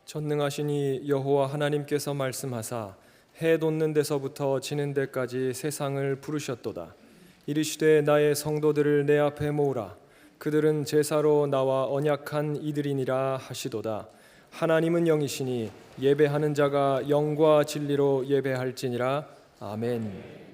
전능하시니 여호와 하나님께서 말씀하사 해 돋는 데서부터 지는 데까지 세상을 부르셨도다. 이르시되 나의 성도들을 내 앞에 모으라. 그들은 제사로 나와 언약한 이들이니라 하시도다. 하나님은 영이시니 예배하는 자가 영과 진리로 예배할지니라. 아멘.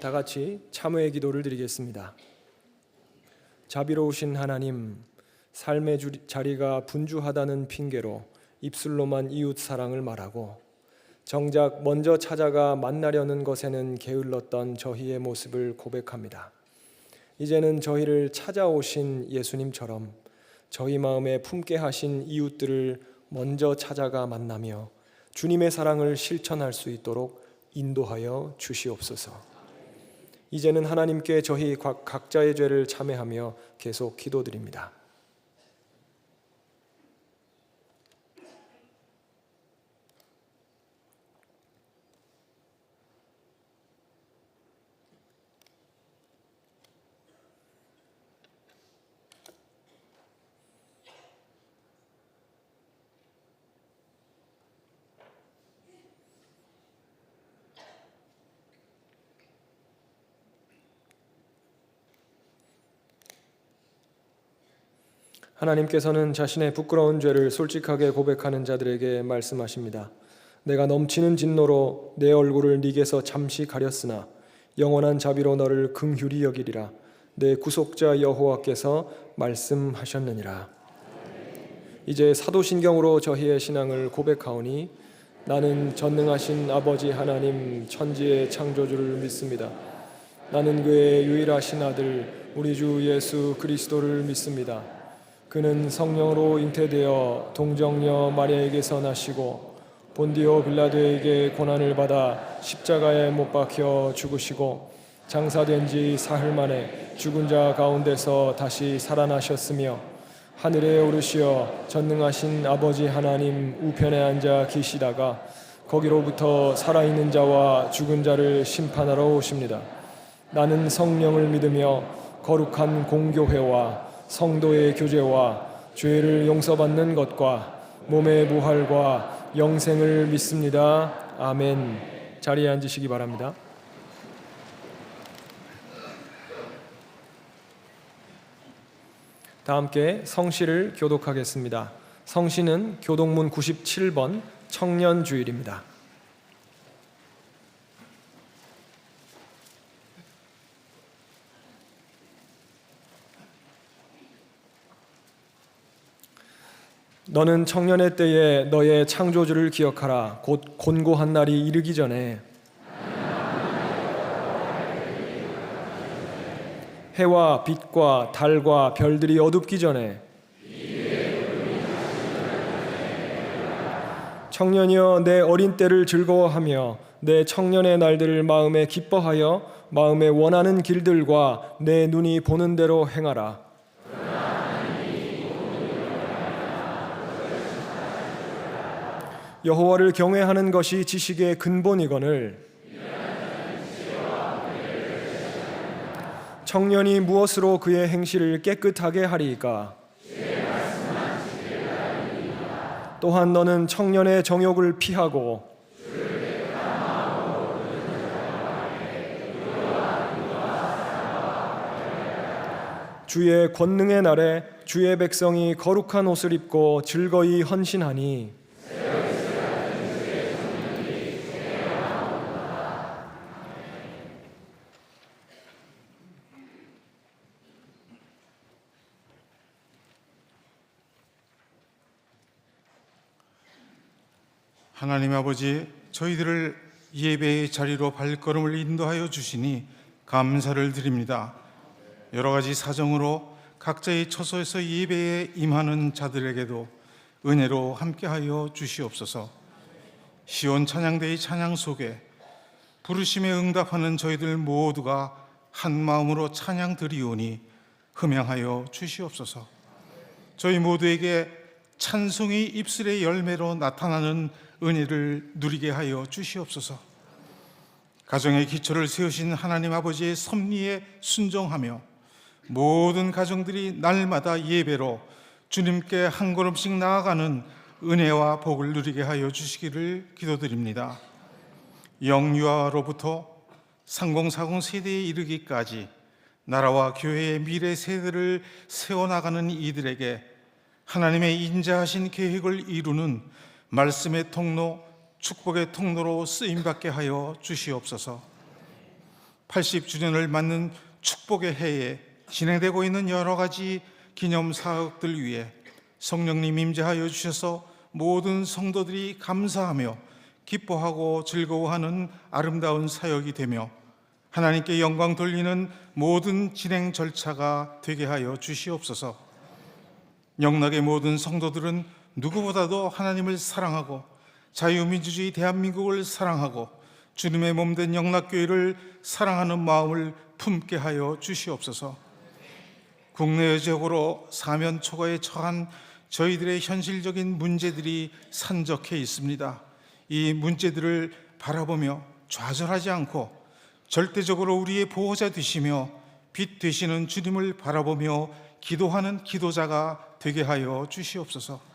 다 같이 참회의 기도를 드리겠습니다. 자비로우신 하나님, 삶의 자리가 분주하다는 핑계로 입술로만 이웃 사랑을 말하고 정작 먼저 찾아가 만나려는 것에는 게을렀던 저희의 모습을 고백합니다. 이제는 저희를 찾아오신 예수님처럼 저희 마음에 품게 하신 이웃들을 먼저 찾아가 만나며 주님의 사랑을 실천할 수 있도록 인도하여 주시옵소서. 이제는 하나님께 저희 각자의 죄를 참회하며 계속 기도드립니다. 하나님께서는 자신의 부끄러운 죄를 솔직하게 고백하는 자들에게 말씀하십니다. 내가 넘치는 진노로 내 얼굴을 네게서 잠시 가렸으나 영원한 자비로 너를 긍휼히 여기리라. 내 구속자 여호와께서 말씀하셨느니라. 이제 사도신경으로 저희의 신앙을 고백하오니 나는 전능하신 아버지 하나님 천지의 창조주를 믿습니다. 나는 그의 유일하신 아들 우리 주 예수 그리스도를 믿습니다. 그는 성령으로 잉태되어 동정녀 마리아에게서 나시고 본디오 빌라도에게 고난을 받아 십자가에 못 박혀 죽으시고 장사된 지 사흘 만에 죽은 자 가운데서 다시 살아나셨으며 하늘에 오르시어 전능하신 아버지 하나님 우편에 앉아 계시다가 거기로부터 살아있는 자와 죽은 자를 심판하러 오십니다. 나는 성령을 믿으며 거룩한 공교회와 성도의 교제와 죄를 용서받는 것과 몸의 부활과 영생을 믿습니다. 아멘. 자리에 앉으시기 바랍니다. 다 함께 성시를 교독하겠습니다. 성시는 교독문 97번 청년주일입니다. 너는 청년의 때에 너의 창조주를 기억하라. 곧 곤고한 날이 이르기 전에 해와 빛과 달과 별들이 어둡기 전에 청년이여 내 어린 때를 즐거워하며 내 청년의 날들을 마음에 기뻐하여 마음에 원하는 길들과 내 눈이 보는 대로 행하라. 여호와를 경외하는 것이 지식의 근본이거늘 청년이 무엇으로 그의 행실을 깨끗하게 하리이까? 또한 너는 청년의 정욕을 피하고 주의 권능의 날에 주의 백성이 거룩한 옷을 입고 즐거이 헌신하니 하나님 아버지, 저희들을 예배의 자리로 발걸음을 인도하여 주시니 감사를 드립니다. 여러 가지 사정으로 각자의 처소에서 예배에 임하는 자들에게도 은혜로 함께하여 주시옵소서. 시온 찬양대의 찬양 속에 부르심에 응답하는 저희들 모두가 한 마음으로 찬양 드리오니 흠양하여 주시옵소서. 저희 모두에게 찬송이 입술의 열매로 나타나는 은혜를 누리게 하여 주시옵소서. 가정의 기초를 세우신 하나님 아버지의 섭리에 순종하며 모든 가정들이 날마다 예배로 주님께 한 걸음씩 나아가는 은혜와 복을 누리게 하여 주시기를 기도드립니다. 영유아로부터 3040 세대에 이르기까지 나라와 교회의 미래 세대를 세워나가는 이들에게 하나님의 인자하신 계획을 이루는 말씀의 통로, 축복의 통로로 쓰임받게 하여 주시옵소서. 80주년을 맞는 축복의 해에 진행되고 있는 여러 가지 기념 사역들 위해 성령님 임재하여 주셔서 모든 성도들이 감사하며 기뻐하고 즐거워하는 아름다운 사역이 되며 하나님께 영광 돌리는 모든 진행 절차가 되게 하여 주시옵소서. 영락의 모든 성도들은 누구보다도 하나님을 사랑하고 자유민주주의 대한민국을 사랑하고 주님의 몸된 영락교회를 사랑하는 마음을 품게 하여 주시옵소서. 국내외적으로 사면초가에 처한 저희들의 현실적인 문제들이 산적해 있습니다. 이 문제들을 바라보며 좌절하지 않고 절대적으로 우리의 보호자 되시며 빛 되시는 주님을 바라보며 기도하는 기도자가 되게 하여 주시옵소서.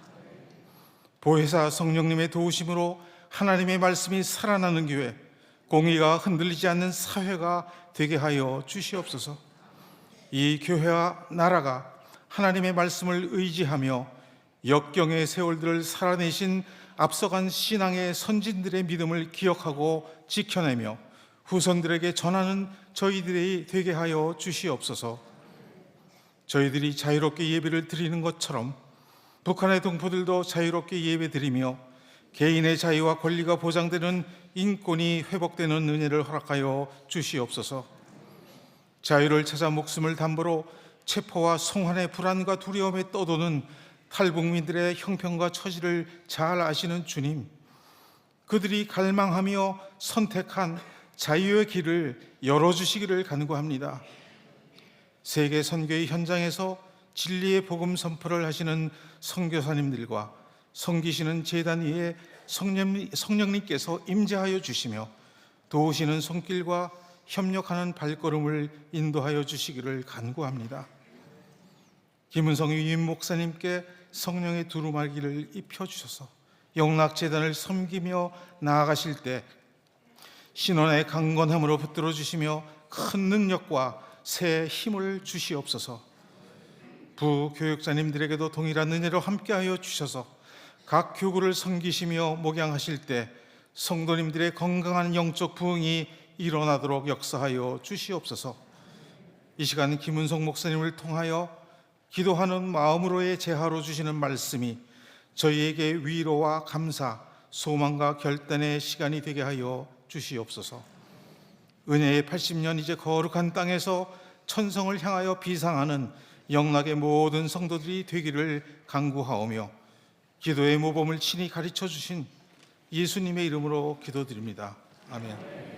보혜사 성령님의 도우심으로 하나님의 말씀이 살아나는 교회, 공의가 흔들리지 않는 사회가 되게 하여 주시옵소서. 이 교회와 나라가 하나님의 말씀을 의지하며 역경의 세월들을 살아내신 앞서간 신앙의 선진들의 믿음을 기억하고 지켜내며 후손들에게 전하는 저희들이 되게 하여 주시옵소서. 저희들이 자유롭게 예배를 드리는 것처럼 북한의 동포들도 자유롭게 예배드리며 개인의 자유와 권리가 보장되는 인권이 회복되는 은혜를 허락하여 주시옵소서. 자유를 찾아 목숨을 담보로 체포와 송환의 불안과 두려움에 떠도는 탈북민들의 형편과 처지를 잘 아시는 주님, 그들이 갈망하며 선택한 자유의 길을 열어주시기를 간구합니다. 세계 선교의 현장에서 진리의 복음 선포를 하시는 선교사님들과 섬기시는 제단 위에 성령님께서 임재하여 주시며 도우시는 손길과 협력하는 발걸음을 인도하여 주시기를 간구합니다. 김은성 위임 목사님께 성령의 두루마기를 입혀주셔서 영락재단을 섬기며 나아가실 때 신원의 강건함으로 붙들어 주시며 큰 능력과 새 힘을 주시옵소서. 부교육자님들에게도 동일한 은혜로 함께하여 주셔서 각 교구를 섬기시며 목양하실 때 성도님들의 건강한 영적 부흥이 일어나도록 역사하여 주시옵소서. 이 시간 김은성 목사님을 통하여 기도하는 마음으로의 제하로 주시는 말씀이 저희에게 위로와 감사, 소망과 결단의 시간이 되게 하여 주시옵소서. 은혜의 80년 이제 거룩한 땅에서 천성을 향하여 비상하는 영락의 모든 성도들이 되기를 간구하오며 기도의 모범을 친히 가르쳐 주신 예수님의 이름으로 기도드립니다. 아멘.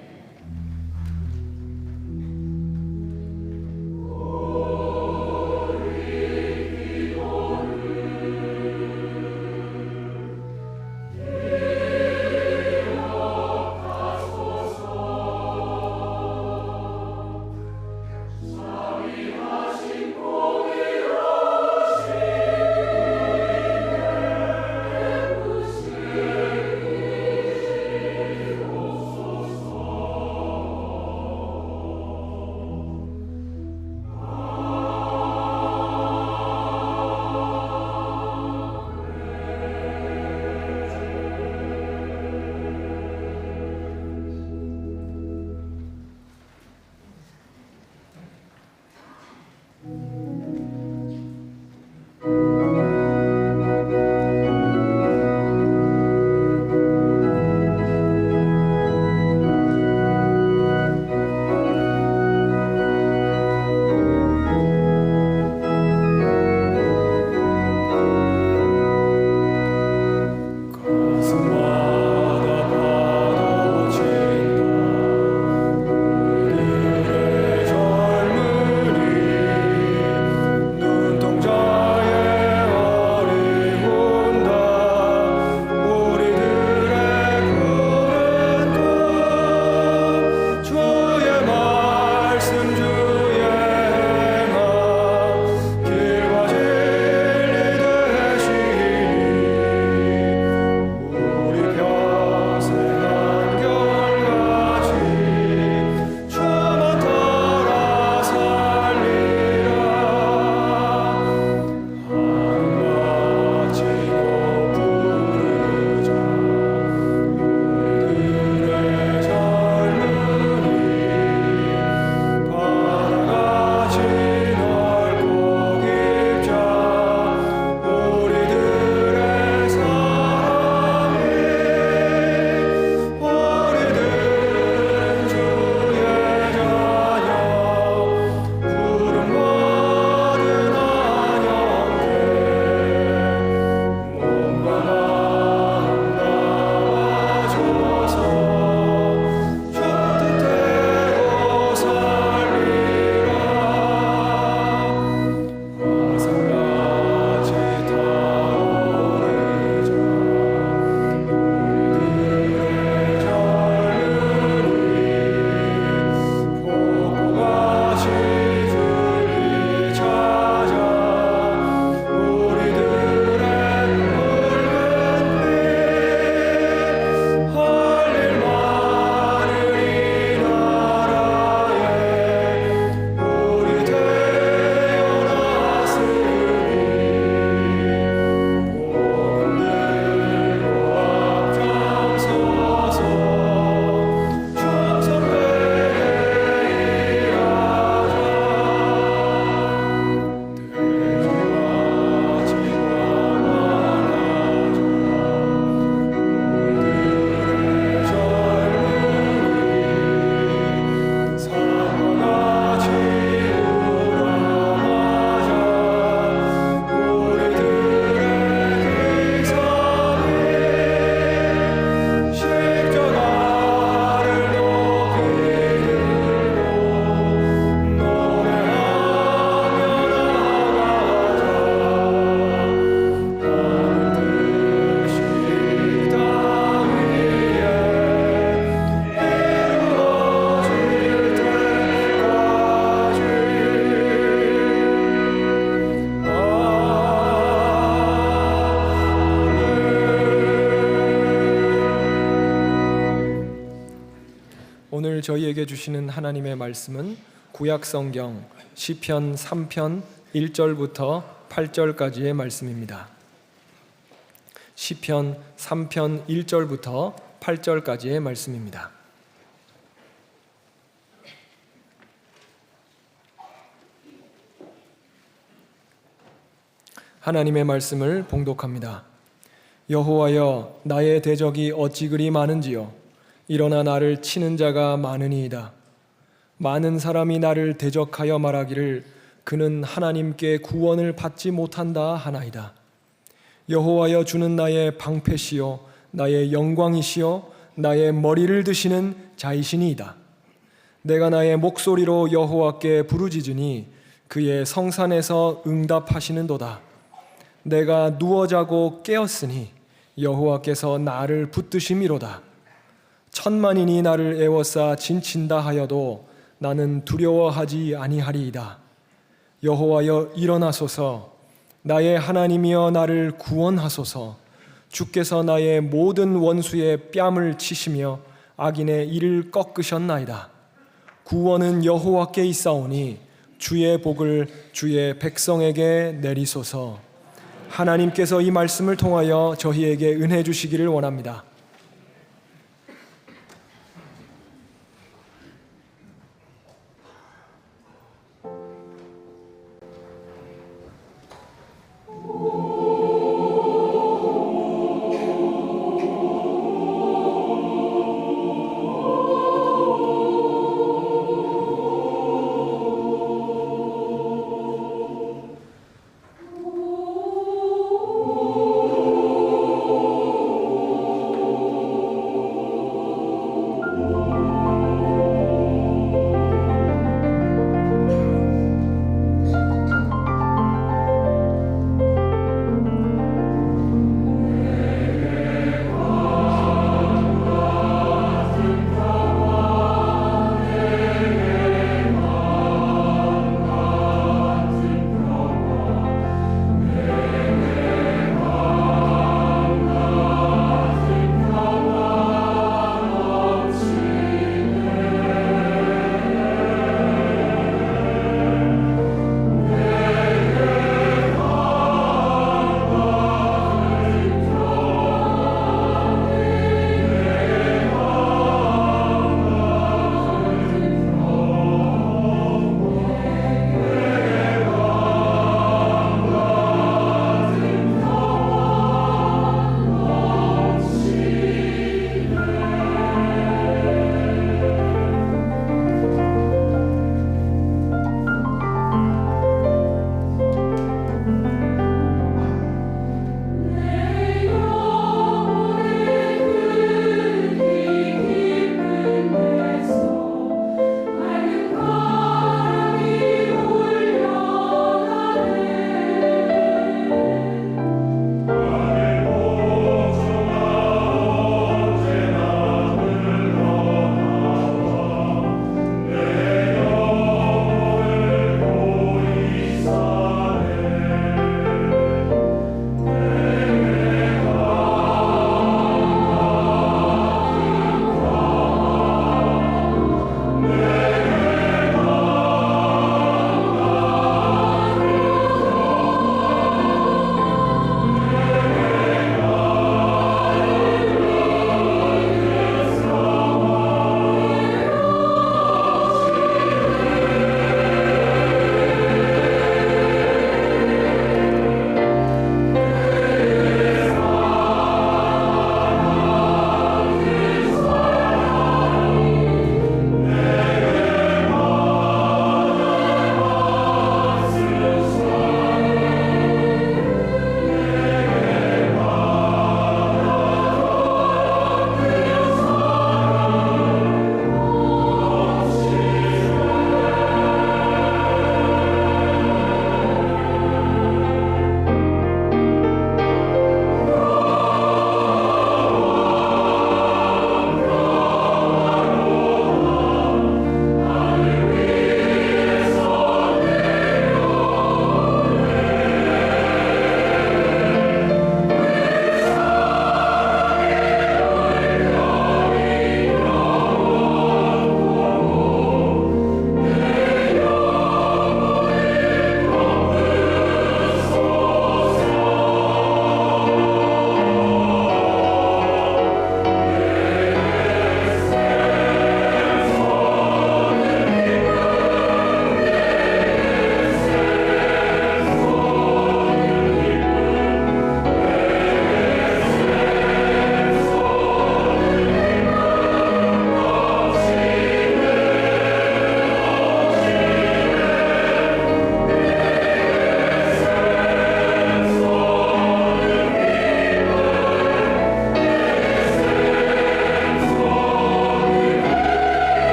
저희에게 주시는 하나님의 말씀은 구약 성경 시편 3편 1절부터 8절까지의 말씀입니다. 시편 3편 1절부터 8절까지의 말씀입니다. 하나님의 말씀을 봉독합니다. 여호와여, 나의 대적이 어찌 그리 많은지요. 일어나 나를 치는 자가 많으니이다. 많은 사람이 나를 대적하여 말하기를 그는 하나님께 구원을 받지 못한다 하나이다. 여호와여, 주는 나의 방패시요 나의 영광이시요 나의 머리를 드시는 자이시니이다. 내가 나의 목소리로 여호와께 부르짖으니 그의 성산에서 응답하시는도다. 내가 누워 자고 깨었으니 여호와께서 나를 붙드심이로다. 천만인이 나를 애워싸 진친다 하여도 나는 두려워하지 아니하리이다. 여호와여, 일어나소서. 나의 하나님이여, 나를 구원하소서. 주께서 나의 모든 원수의 뺨을 치시며 악인의 이를 꺾으셨나이다. 구원은 여호와께 있사오니 주의 복을 주의 백성에게 내리소서. 하나님께서 이 말씀을 통하여 저희에게 은혜 주시기를 원합니다.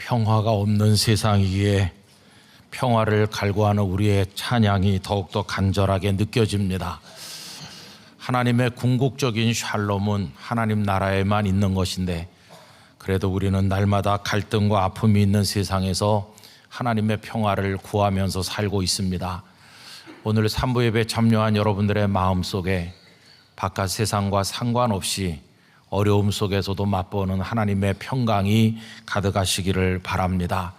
평화가 없는 세상이기에 평화를 갈구하는 우리의 찬양이 더욱더 간절하게 느껴집니다. 하나님의 궁극적인 샬롬은 하나님 나라에만 있는 것인데, 그래도 우리는 날마다 갈등과 아픔이 있는 세상에서 하나님의 평화를 구하면서 살고 있습니다. 오늘 3부 예배 참여한 여러분들의 마음속에 바깥 세상과 상관없이 어려움 속에서도 맛보는 하나님의 평강이 가득하시기를 바랍니다.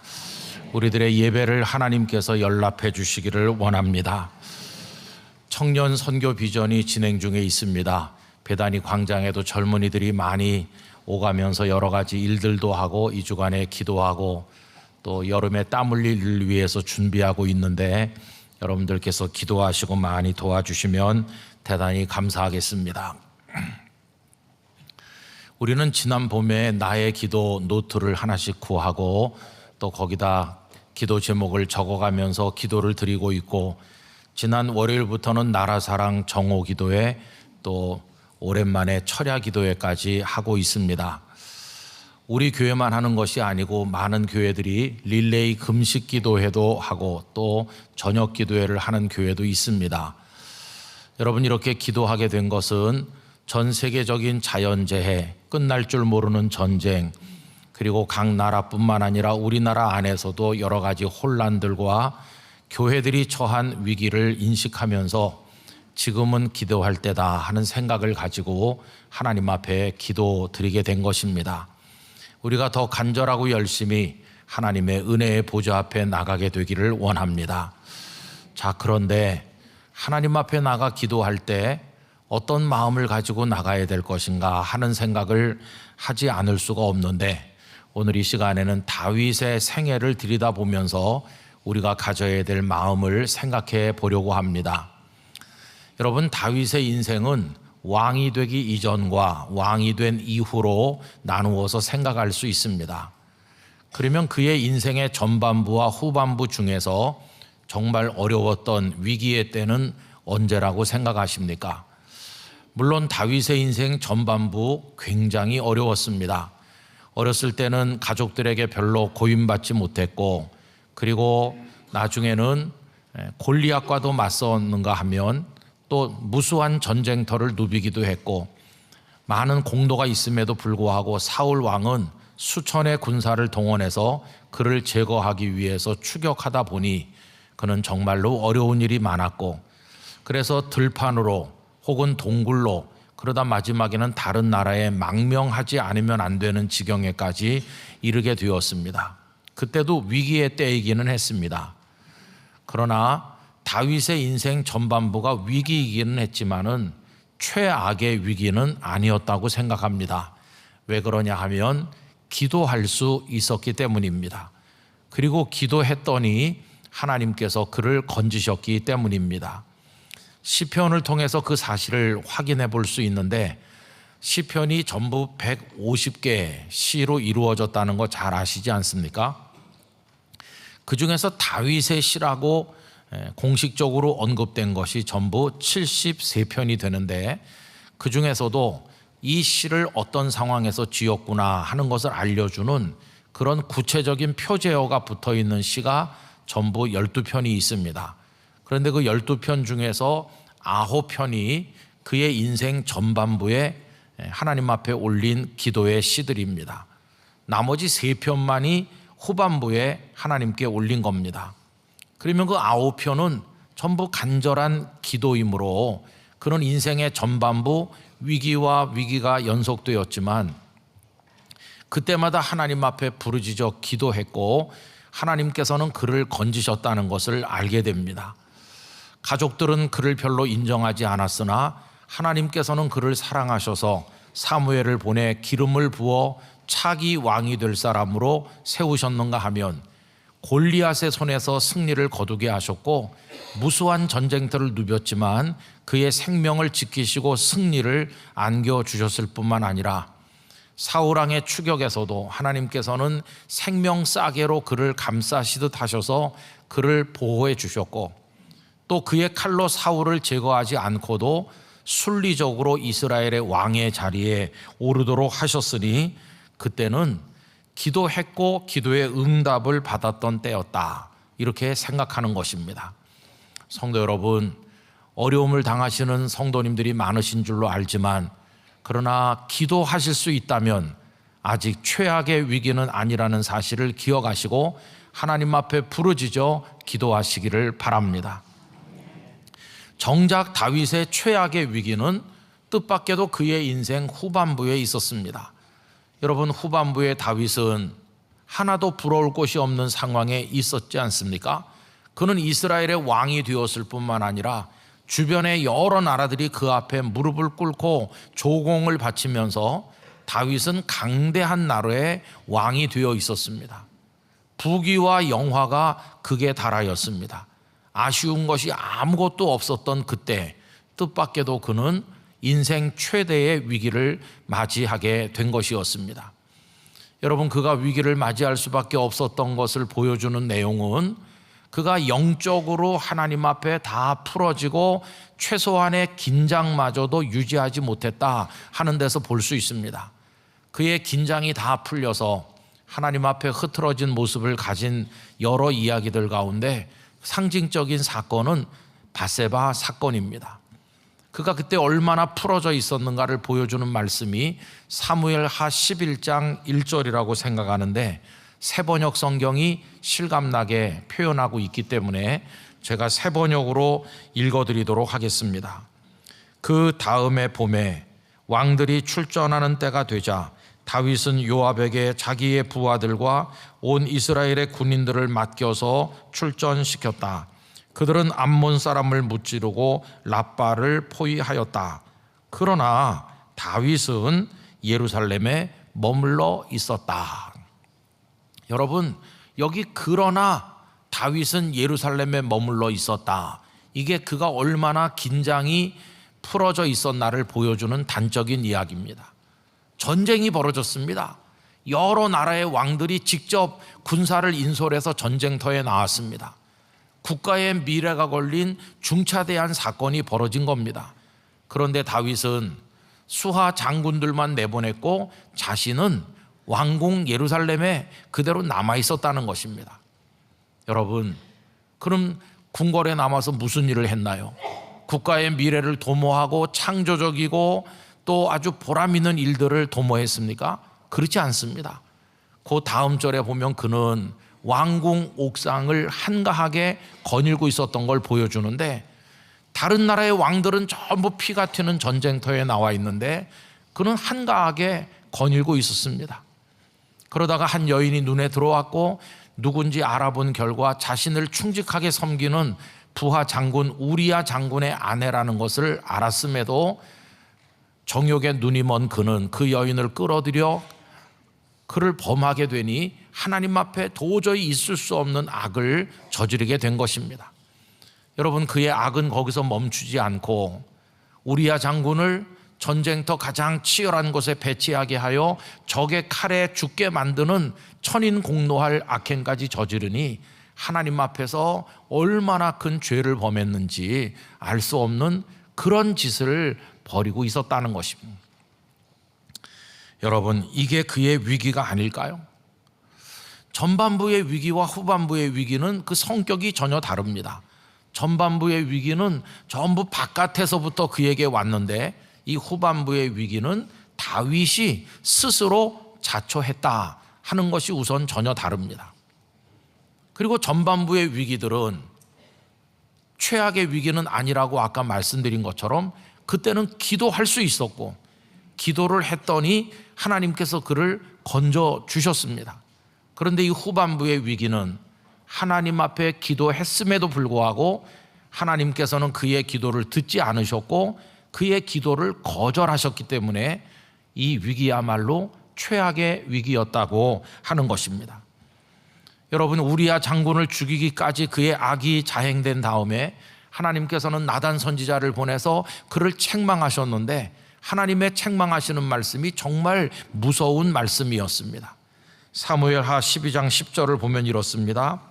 우리들의 예배를 하나님께서 연락해 주시기를 원합니다. 청년 선교 비전이 진행 중에 있습니다. 베다니 광장에도 젊은이들이 많이 오가면서 여러 가지 일들도 하고 2주간에 기도하고 또 여름에 땀 흘릴 일을 위해서 준비하고 있는데, 여러분들께서 기도하시고 많이 도와주시면 대단히 감사하겠습니다. 우리는 지난 봄에 나의 기도 노트를 하나씩 구하고 또 거기다 기도 제목을 적어가면서 기도를 드리고 있고, 지난 월요일부터는 나라사랑 정오 기도회, 또 오랜만에 철야 기도회까지 하고 있습니다. 우리 교회만 하는 것이 아니고 많은 교회들이 릴레이 금식 기도회도 하고 또 저녁 기도회를 하는 교회도 있습니다. 여러분, 이렇게 기도하게 된 것은 전 세계적인 자연재해, 끝날 줄 모르는 전쟁, 그리고 각 나라뿐만 아니라 우리나라 안에서도 여러 가지 혼란들과 교회들이 처한 위기를 인식하면서 지금은 기도할 때다 하는 생각을 가지고 하나님 앞에 기도 드리게 된 것입니다. 우리가 더 간절하고 열심히 하나님의 은혜의 보좌 앞에 나가게 되기를 원합니다. 자, 그런데 하나님 앞에 나가 기도할 때 어떤 마음을 가지고 나가야 될 것인가 하는 생각을 하지 않을 수가 없는데, 오늘 이 시간에는 다윗의 생애를 들여다보면서 우리가 가져야 될 마음을 생각해 보려고 합니다. 여러분, 다윗의 인생은 왕이 되기 이전과 왕이 된 이후로 나누어서 생각할 수 있습니다. 그러면 그의 인생의 전반부와 후반부 중에서 정말 어려웠던 위기의 때는 언제라고 생각하십니까? 물론 다윗의 인생 전반부 굉장히 어려웠습니다. 어렸을 때는 가족들에게 별로 고임받지 못했고, 그리고 나중에는 골리앗과도 맞섰는가 하면 또 무수한 전쟁터를 누비기도 했고, 많은 공로가 있음에도 불구하고 사울 왕은 수천의 군사를 동원해서 그를 제거하기 위해서 추격하다 보니 그는 정말로 어려운 일이 많았고, 그래서 들판으로 혹은 동굴로, 그러다 마지막에는 다른 나라에 망명하지 않으면 안 되는 지경에까지 이르게 되었습니다. 그때도 위기의 때이기는 했습니다. 그러나 다윗의 인생 전반부가 위기이기는 했지만은 최악의 위기는 아니었다고 생각합니다. 왜 그러냐 하면 기도할 수 있었기 때문입니다. 그리고 기도했더니 하나님께서 그를 건지셨기 때문입니다. 시편을 통해서 그 사실을 확인해 볼 수 있는데, 시편이 전부 150개의 시로 이루어졌다는 거 잘 아시지 않습니까? 그 중에서 다윗의 시라고 공식적으로 언급된 것이 전부 73편이 되는데, 그 중에서도 이 시를 어떤 상황에서 지었구나 하는 것을 알려주는 그런 구체적인 표제어가 붙어 있는 시가 전부 12편이 있습니다. 그런데 그 12편 중에서 9편이 그의 인생 전반부에 하나님 앞에 올린 기도의 시들입니다. 나머지 3편만이 후반부에 하나님께 올린 겁니다. 그러면 그 9편은 전부 간절한 기도이므로 그런 인생의 전반부 위기가 연속되었지만 그때마다 하나님 앞에 부르짖어 기도했고 하나님께서는 그를 건지셨다는 것을 알게 됩니다. 가족들은 그를 별로 인정하지 않았으나 하나님께서는 그를 사랑하셔서 사무엘을 보내 기름을 부어 차기 왕이 될 사람으로 세우셨는가 하면 골리앗의 손에서 승리를 거두게 하셨고 무수한 전쟁터를 누볐지만 그의 생명을 지키시고 승리를 안겨주셨을 뿐만 아니라 사울왕의 추격에서도 하나님께서는 생명싸개로 그를 감싸시듯 하셔서 그를 보호해 주셨고 또 그의 칼로 사울을 제거하지 않고도 순리적으로 이스라엘의 왕의 자리에 오르도록 하셨으니 그때는 기도했고 기도의 응답을 받았던 때였다, 이렇게 생각하는 것입니다. 성도 여러분, 어려움을 당하시는 성도님들이 많으신 줄로 알지만, 그러나 기도하실 수 있다면 아직 최악의 위기는 아니라는 사실을 기억하시고 하나님 앞에 부르짖어 기도하시기를 바랍니다. 정작 다윗의 최악의 위기는 뜻밖에도 그의 인생 후반부에 있었습니다. 여러분, 후반부에 다윗은 하나도 부러울 곳이 없는 상황에 있었지 않습니까? 그는 이스라엘의 왕이 되었을 뿐만 아니라 주변의 여러 나라들이 그 앞에 무릎을 꿇고 조공을 바치면서 다윗은 강대한 나라의 왕이 되어 있었습니다. 부귀와 영화가 극에 달하였습니다. 아쉬운 것이 아무것도 없었던 그때 뜻밖에도 그는 인생 최대의 위기를 맞이하게 된 것이었습니다. 여러분, 그가 위기를 맞이할 수밖에 없었던 것을 보여주는 내용은 그가 영적으로 하나님 앞에 다 풀어지고 최소한의 긴장마저도 유지하지 못했다 하는 데서 볼 수 있습니다. 그의 긴장이 다 풀려서 하나님 앞에 흐트러진 모습을 가진 여러 이야기들 가운데 상징적인 사건은 밧세바 사건입니다. 그가 그때 얼마나 풀어져 있었는가를 보여주는 말씀이 사무엘하 11장 1절이라고 생각하는데, 새번역 성경이 실감나게 표현하고 있기 때문에 제가 새번역으로 읽어드리도록 하겠습니다. 그 다음에 봄에 왕들이 출전하는 때가 되자 다윗은 요압에게 자기의 부하들과 온 이스라엘의 군인들을 맡겨서 출전시켰다. 그들은 암몬 사람을 무찌르고 랍바를 포위하였다. 그러나 다윗은 예루살렘에 머물러 있었다. 여러분, 여기 그러나 다윗은 예루살렘에 머물러 있었다, 이게 그가 얼마나 긴장이 풀어져 있었나를 보여주는 단적인 이야기입니다. 전쟁이 벌어졌습니다. 여러 나라의 왕들이 직접 군사를 인솔해서 전쟁터에 나왔습니다. 국가의 미래가 걸린 중차대한 사건이 벌어진 겁니다. 그런데 다윗은 수하 장군들만 내보냈고 자신은 왕궁 예루살렘에 그대로 남아 있었다는 것입니다. 여러분, 그럼 궁궐에 남아서 무슨 일을 했나요? 국가의 미래를 도모하고 창조적이고 또 아주 보람 있는 일들을 도모했습니까? 그렇지 않습니다. 그 다음 절에 보면 그는 왕궁 옥상을 한가하게 거닐고 있었던 걸 보여주는데, 다른 나라의 왕들은 전부 피가 튀는 전쟁터에 나와 있는데 그는 한가하게 거닐고 있었습니다. 그러다가 한 여인이 눈에 들어왔고 누군지 알아본 결과 자신을 충직하게 섬기는 부하 장군 우리야 장군의 아내라는 것을 알았음에도 정욕에 눈이 먼 그는 그 여인을 끌어들여 그를 범하게 되니 하나님 앞에 도저히 있을 수 없는 악을 저지르게 된 것입니다. 여러분, 그의 악은 거기서 멈추지 않고 우리야 장군을 전쟁터 가장 치열한 곳에 배치하게 하여 적의 칼에 죽게 만드는 천인공노할 악행까지 저지르니 하나님 앞에서 얼마나 큰 죄를 범했는지 알 수 없는 그런 짓을 벌이고 있었다는 것입니다. 여러분, 이게 그의 위기가 아닐까요? 전반부의 위기와 후반부의 위기는 그 성격이 전혀 다릅니다. 전반부의 위기는 전부 바깥에서부터 그에게 왔는데 이 후반부의 위기는 다윗이 스스로 자초했다 하는 것이 우선 전혀 다릅니다. 그리고 전반부의 위기들은 최악의 위기는 아니라고 아까 말씀드린 것처럼 그때는 기도할 수 있었고 기도를 했더니 하나님께서 그를 건져 주셨습니다. 그런데 이 후반부의 위기는 하나님 앞에 기도했음에도 불구하고 하나님께서는 그의 기도를 듣지 않으셨고 그의 기도를 거절하셨기 때문에 이 위기야말로 최악의 위기였다고 하는 것입니다. 여러분, 우리야 장군을 죽이기까지 그의 악이 자행된 다음에 하나님께서는 나단 선지자를 보내서 그를 책망하셨는데 하나님의 책망하시는 말씀이 정말 무서운 말씀이었습니다. 사무엘하 12장 10절을 보면 이렇습니다.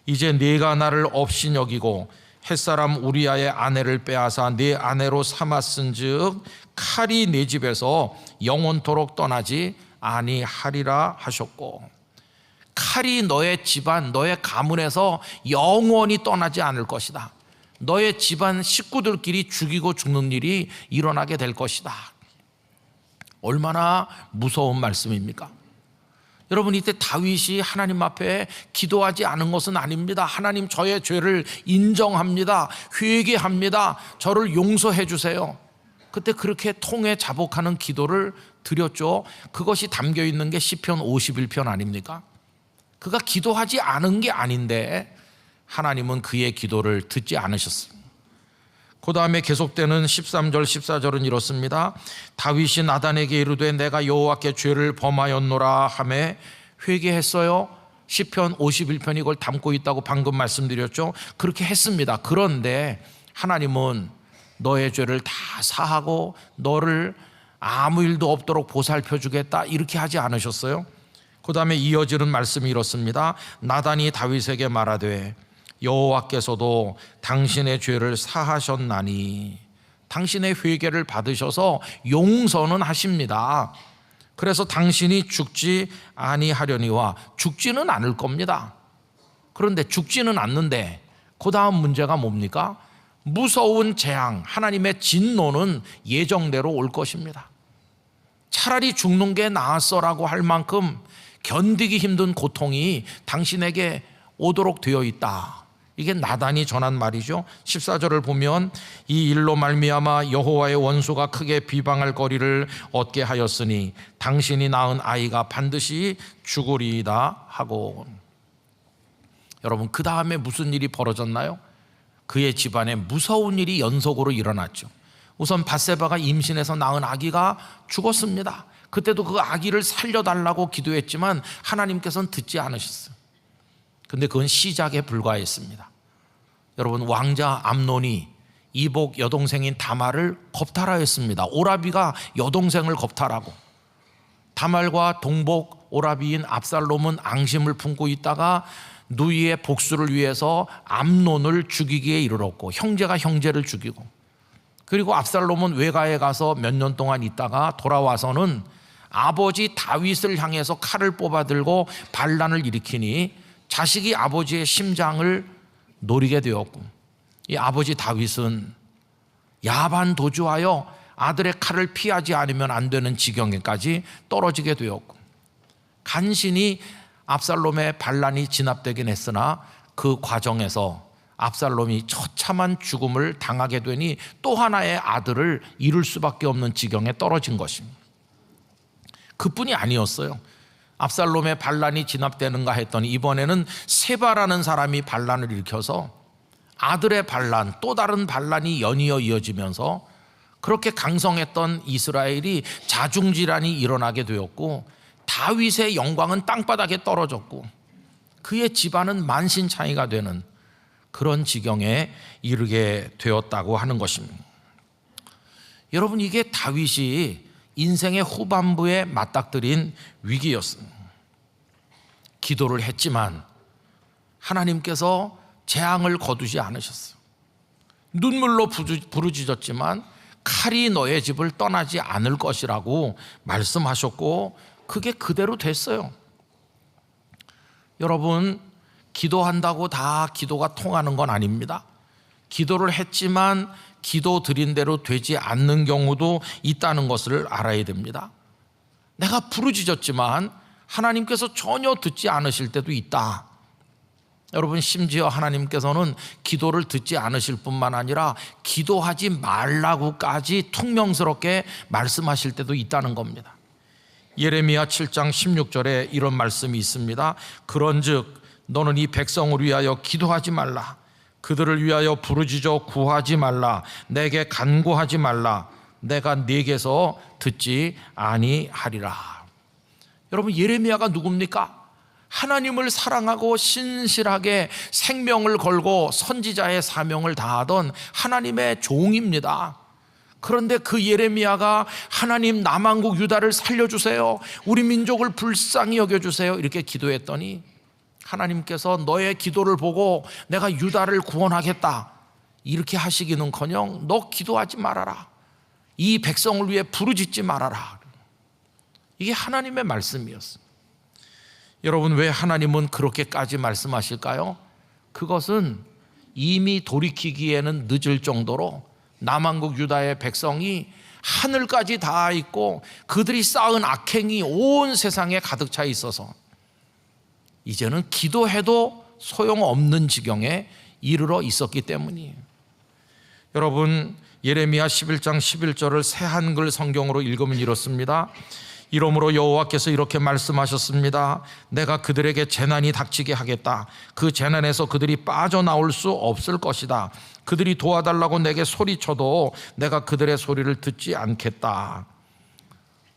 이제 네가 나를 없인 여기고 햇사람 우리아의 아내를 빼앗아 네 아내로 삼았은즉 칼이 네 집에서 영원토록 떠나지 아니하리라 하셨고, 칼이 너의 집안, 너의 가문에서 영원히 떠나지 않을 것이다. 너의 집안 식구들끼리 죽이고 죽는 일이 일어나게 될 것이다. 얼마나 무서운 말씀입니까? 여러분, 이때 다윗이 하나님 앞에 기도하지 않은 것은 아닙니다. 하나님, 저의 죄를 인정합니다. 회개합니다. 저를 용서해 주세요. 그때 그렇게 통해 자복하는 기도를 드렸죠. 그것이 담겨 있는 게 시편 51편 아닙니까? 그가 기도하지 않은 게 아닌데 하나님은 그의 기도를 듣지 않으셨습니다. 그 다음에 계속되는 13절 14절은 이렇습니다. 다윗이 나단에게 이르되 내가 여호와께 죄를 범하였노라 하매 회개했어요. 시편 51편이 이걸 담고 있다고 방금 말씀드렸죠. 그렇게 했습니다. 그런데 하나님은 너의 죄를 다 사하고 너를 아무 일도 없도록 보살펴 주겠다 이렇게 하지 않으셨어요? 그 다음에 이어지는 말씀이 이렇습니다. 나단이 다윗에게 말하되 여호와께서도 당신의 죄를 사하셨나니, 당신의 회개를 받으셔서 용서는 하십니다. 그래서 당신이 죽지 아니하려니와, 죽지는 않을 겁니다. 그런데 죽지는 않는데 그 다음 문제가 뭡니까? 무서운 재앙, 하나님의 진노는 예정대로 올 것입니다. 차라리 죽는 게 나았어라고 할 만큼 견디기 힘든 고통이 당신에게 오도록 되어 있다. 이게 나단이 전한 말이죠. 14절을 보면 이 일로 말미암아 여호와의 원수가 크게 비방할 거리를 얻게 하였으니 당신이 낳은 아이가 반드시 죽으리이다 하고. 여러분, 그 다음에 무슨 일이 벌어졌나요? 그의 집안에 무서운 일이 연속으로 일어났죠. 우선 밧세바가 임신해서 낳은 아기가 죽었습니다. 그때도 그 아기를 살려달라고 기도했지만 하나님께서는 듣지 않으셨어요. 근데 그건 시작에 불과했습니다. 여러분, 왕자 암논이 이복 여동생인 다말을 겁탈하였습니다. 오라비가 여동생을 겁탈하고, 다말과 동복 오라비인 압살롬은 앙심을 품고 있다가 누이의 복수를 위해서 암논을 죽이기에 이르렀고, 형제가 형제를 죽이고, 그리고 압살롬은 외가에 가서 몇 년 동안 있다가 돌아와서는 아버지 다윗을 향해서 칼을 뽑아들고 반란을 일으키니 자식이 아버지의 심장을 노리게 되었고, 이 아버지 다윗은 야반도주하여 아들의 칼을 피하지 않으면 안 되는 지경에까지 떨어지게 되었고, 간신히 압살롬의 반란이 진압되긴 했으나 그 과정에서 압살롬이 처참한 죽음을 당하게 되니 또 하나의 아들을 잃을 수밖에 없는 지경에 떨어진 것입니다. 그뿐이 아니었어요. 압살롬의 반란이 진압되는가 했더니 이번에는 세바라는 사람이 반란을 일으켜서 아들의 반란, 또 다른 반란이 연이어 이어지면서 그렇게 강성했던 이스라엘이 자중질환이 일어나게 되었고, 다윗의 영광은 땅바닥에 떨어졌고 그의 집안은 만신창이가 되는 그런 지경에 이르게 되었다고 하는 것입니다. 여러분, 이게 다윗이 인생의 후반부에 맞닥뜨린 위기였습니다. 기도를 했지만 하나님께서 재앙을 거두지 않으셨어요. 눈물로 부르짖었지만 칼이 너의 집을 떠나지 않을 것이라고 말씀하셨고, 그게 그대로 됐어요. 여러분, 기도한다고 다 기도가 통하는 건 아닙니다. 기도를 했지만 기도 드린 대로 되지 않는 경우도 있다는 것을 알아야 됩니다. 내가 부르짖었지만 하나님께서 전혀 듣지 않으실 때도 있다. 여러분, 심지어 하나님께서는 기도를 듣지 않으실 뿐만 아니라 기도하지 말라고까지 퉁명스럽게 말씀하실 때도 있다는 겁니다. 예레미야 7장 16절에 이런 말씀이 있습니다. 그런즉 너는 이 백성을 위하여 기도하지 말라. 그들을 위하여 부르짖어 구하지 말라. 내게 간구하지 말라. 내가 네게서 듣지 아니하리라. 여러분, 예레미야가 누굽니까? 하나님을 사랑하고 신실하게 생명을 걸고 선지자의 사명을 다하던 하나님의 종입니다. 그런데 그 예레미야가 하나님, 남한국 유다를 살려주세요, 우리 민족을 불쌍히 여겨주세요 이렇게 기도했더니 하나님께서 너의 기도를 보고 내가 유다를 구원하겠다 이렇게 하시기는커녕 너 기도하지 말아라, 이 백성을 위해 부르짖지 말아라. 이게 하나님의 말씀이었어요. 여러분, 왜 하나님은 그렇게까지 말씀하실까요? 그것은 이미 돌이키기에는 늦을 정도로 남한국 유다의 백성이 하늘까지 닿아 있고 그들이 쌓은 악행이 온 세상에 가득 차 있어서 이제는 기도해도 소용없는 지경에 이르러 있었기 때문이에요. 여러분, 예레미야 11장 11절을 새 한글 성경으로 읽으면 이렇습니다. 이러므로 여호와께서 이렇게 말씀하셨습니다. 내가 그들에게 재난이 닥치게 하겠다. 그 재난에서 그들이 빠져나올 수 없을 것이다. 그들이 도와달라고 내게 소리쳐도 내가 그들의 소리를 듣지 않겠다.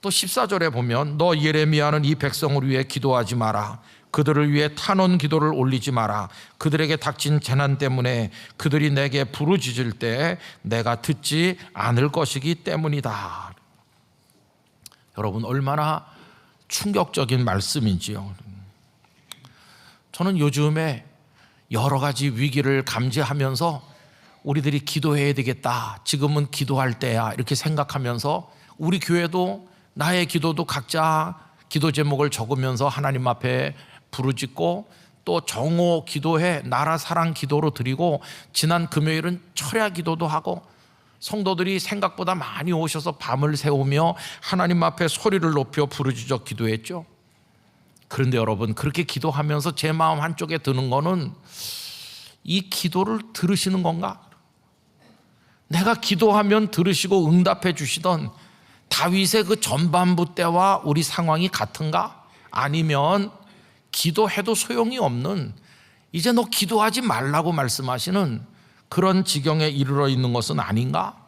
또 14절에 보면 너 예레미야는 이 백성을 위해 기도하지 마라. 그들을 위해 탄원 기도를 올리지 마라. 그들에게 닥친 재난 때문에 그들이 내게 부르짖을 때 내가 듣지 않을 것이기 때문이다. 여러분, 얼마나 충격적인 말씀인지요. 저는 요즘에 여러 가지 위기를 감지하면서 우리들이 기도해야 되겠다, 지금은 기도할 때야, 이렇게 생각하면서 우리 교회도 나의 기도도 각자 기도 제목을 적으면서 하나님 앞에 부르짖고 또 정오 기도회, 나라 사랑 기도로 드리고 지난 금요일은 철야 기도도 하고 성도들이 생각보다 많이 오셔서 밤을 새우며 하나님 앞에 소리를 높여 부르짖어 기도했죠. 그런데 여러분, 그렇게 기도하면서 제 마음 한쪽에 드는 거는 이 기도를 들으시는 건가? 내가 기도하면 들으시고 응답해 주시던 다윗의 그 전반부 때와 우리 상황이 같은가? 아니면 기도해도 소용이 없는, 이제 너 기도하지 말라고 말씀하시는 그런 지경에 이르러 있는 것은 아닌가?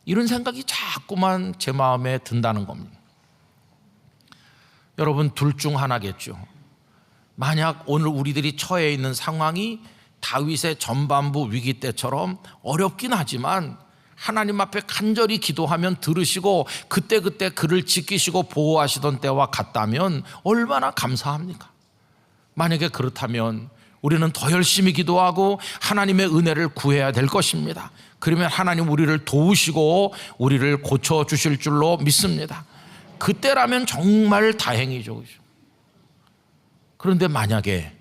이런 생각이 자꾸만 제 마음에 든다는 겁니다. 여러분, 둘 중 하나겠죠. 만약 오늘 우리들이 처해 있는 상황이 다윗의 전반부 위기 때처럼 어렵긴 하지만 하나님 앞에 간절히 기도하면 들으시고 그때그때 그를 지키시고 보호하시던 때와 같다면 얼마나 감사합니까? 만약에 그렇다면 우리는 더 열심히 기도하고 하나님의 은혜를 구해야 될 것입니다. 그러면 하나님 우리를 도우시고 우리를 고쳐주실 줄로 믿습니다. 그때라면 정말 다행이죠. 그런데 만약에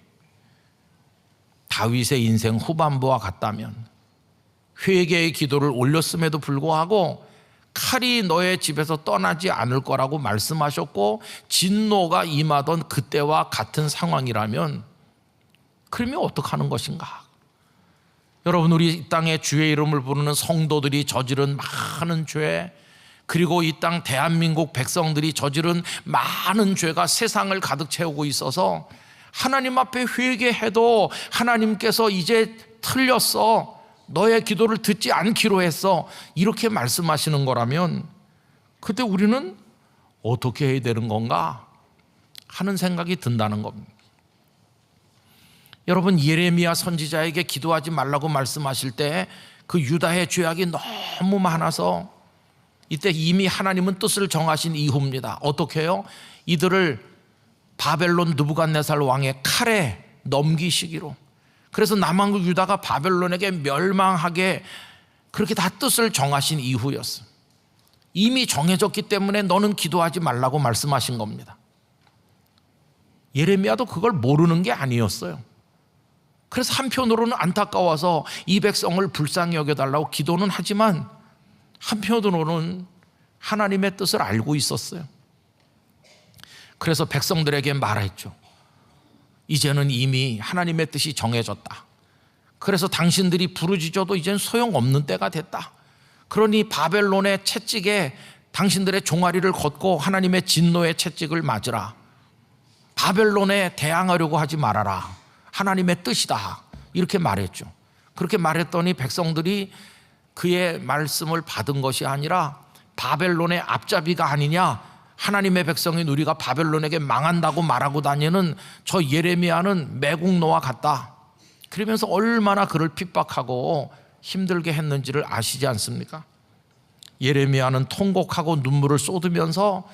다윗의 인생 후반부와 같다면 회개의 기도를 올렸음에도 불구하고 칼이 너의 집에서 떠나지 않을 거라고 말씀하셨고 진노가 임하던 그때와 같은 상황이라면 그러면 어떡하는 것인가? 여러분, 우리 이 땅에 주의 이름을 부르는 성도들이 저지른 많은 죄, 그리고 이 땅 대한민국 백성들이 저지른 많은 죄가 세상을 가득 채우고 있어서 하나님 앞에 회개해도 하나님께서 이제 틀렸어, 너의 기도를 듣지 않기로 했어, 이렇게 말씀하시는 거라면 그때 우리는 어떻게 해야 되는 건가 하는 생각이 든다는 겁니다. 여러분, 예레미야 선지자에게 기도하지 말라고 말씀하실 때 그 유다의 죄악이 너무 많아서 이때 이미 하나님은 뜻을 정하신 이후입니다. 어떻게 해요? 이들을 바벨론 느부갓네살 왕의 칼에 넘기시기로. 그래서 남한국 유다가 바벨론에게 멸망하게 그렇게 다 뜻을 정하신 이후였어요. 이미 정해졌기 때문에 너는 기도하지 말라고 말씀하신 겁니다. 예레미야도 그걸 모르는 게 아니었어요. 그래서 한편으로는 안타까워서 이 백성을 불쌍히 여겨달라고 기도는 하지만 한편으로는 하나님의 뜻을 알고 있었어요. 그래서 백성들에게 말했죠. 이제는 이미 하나님의 뜻이 정해졌다. 그래서 당신들이 부르짖어도 이제는 소용없는 때가 됐다. 그러니 바벨론의 채찍에 당신들의 종아리를 걷고 하나님의 진노의 채찍을 맞으라. 바벨론에 대항하려고 하지 말아라. 하나님의 뜻이다. 이렇게 말했죠. 그렇게 말했더니 백성들이 그의 말씀을 받은 것이 아니라 바벨론의 앞잡이가 아니냐, 하나님의 백성인 우리가 바벨론에게 망한다고 말하고 다니는 저 예레미야는 매국노와 같다. 그러면서 얼마나 그를 핍박하고 힘들게 했는지를 아시지 않습니까? 예레미야는 통곡하고 눈물을 쏟으면서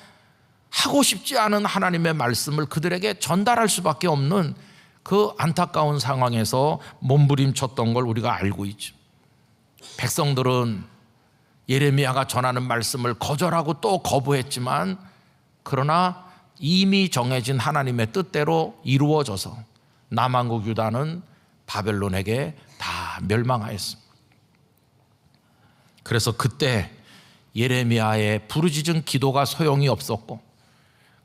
하고 싶지 않은 하나님의 말씀을 그들에게 전달할 수밖에 없는 그 안타까운 상황에서 몸부림쳤던 걸 우리가 알고 있죠. 백성들은 예레미야가 전하는 말씀을 거절하고 또 거부했지만 그러나 이미 정해진 하나님의 뜻대로 이루어져서 남한국 유다는 바벨론에게 다 멸망하였습니다. 그래서 그때 예레미야의 부르짖은 기도가 소용이 없었고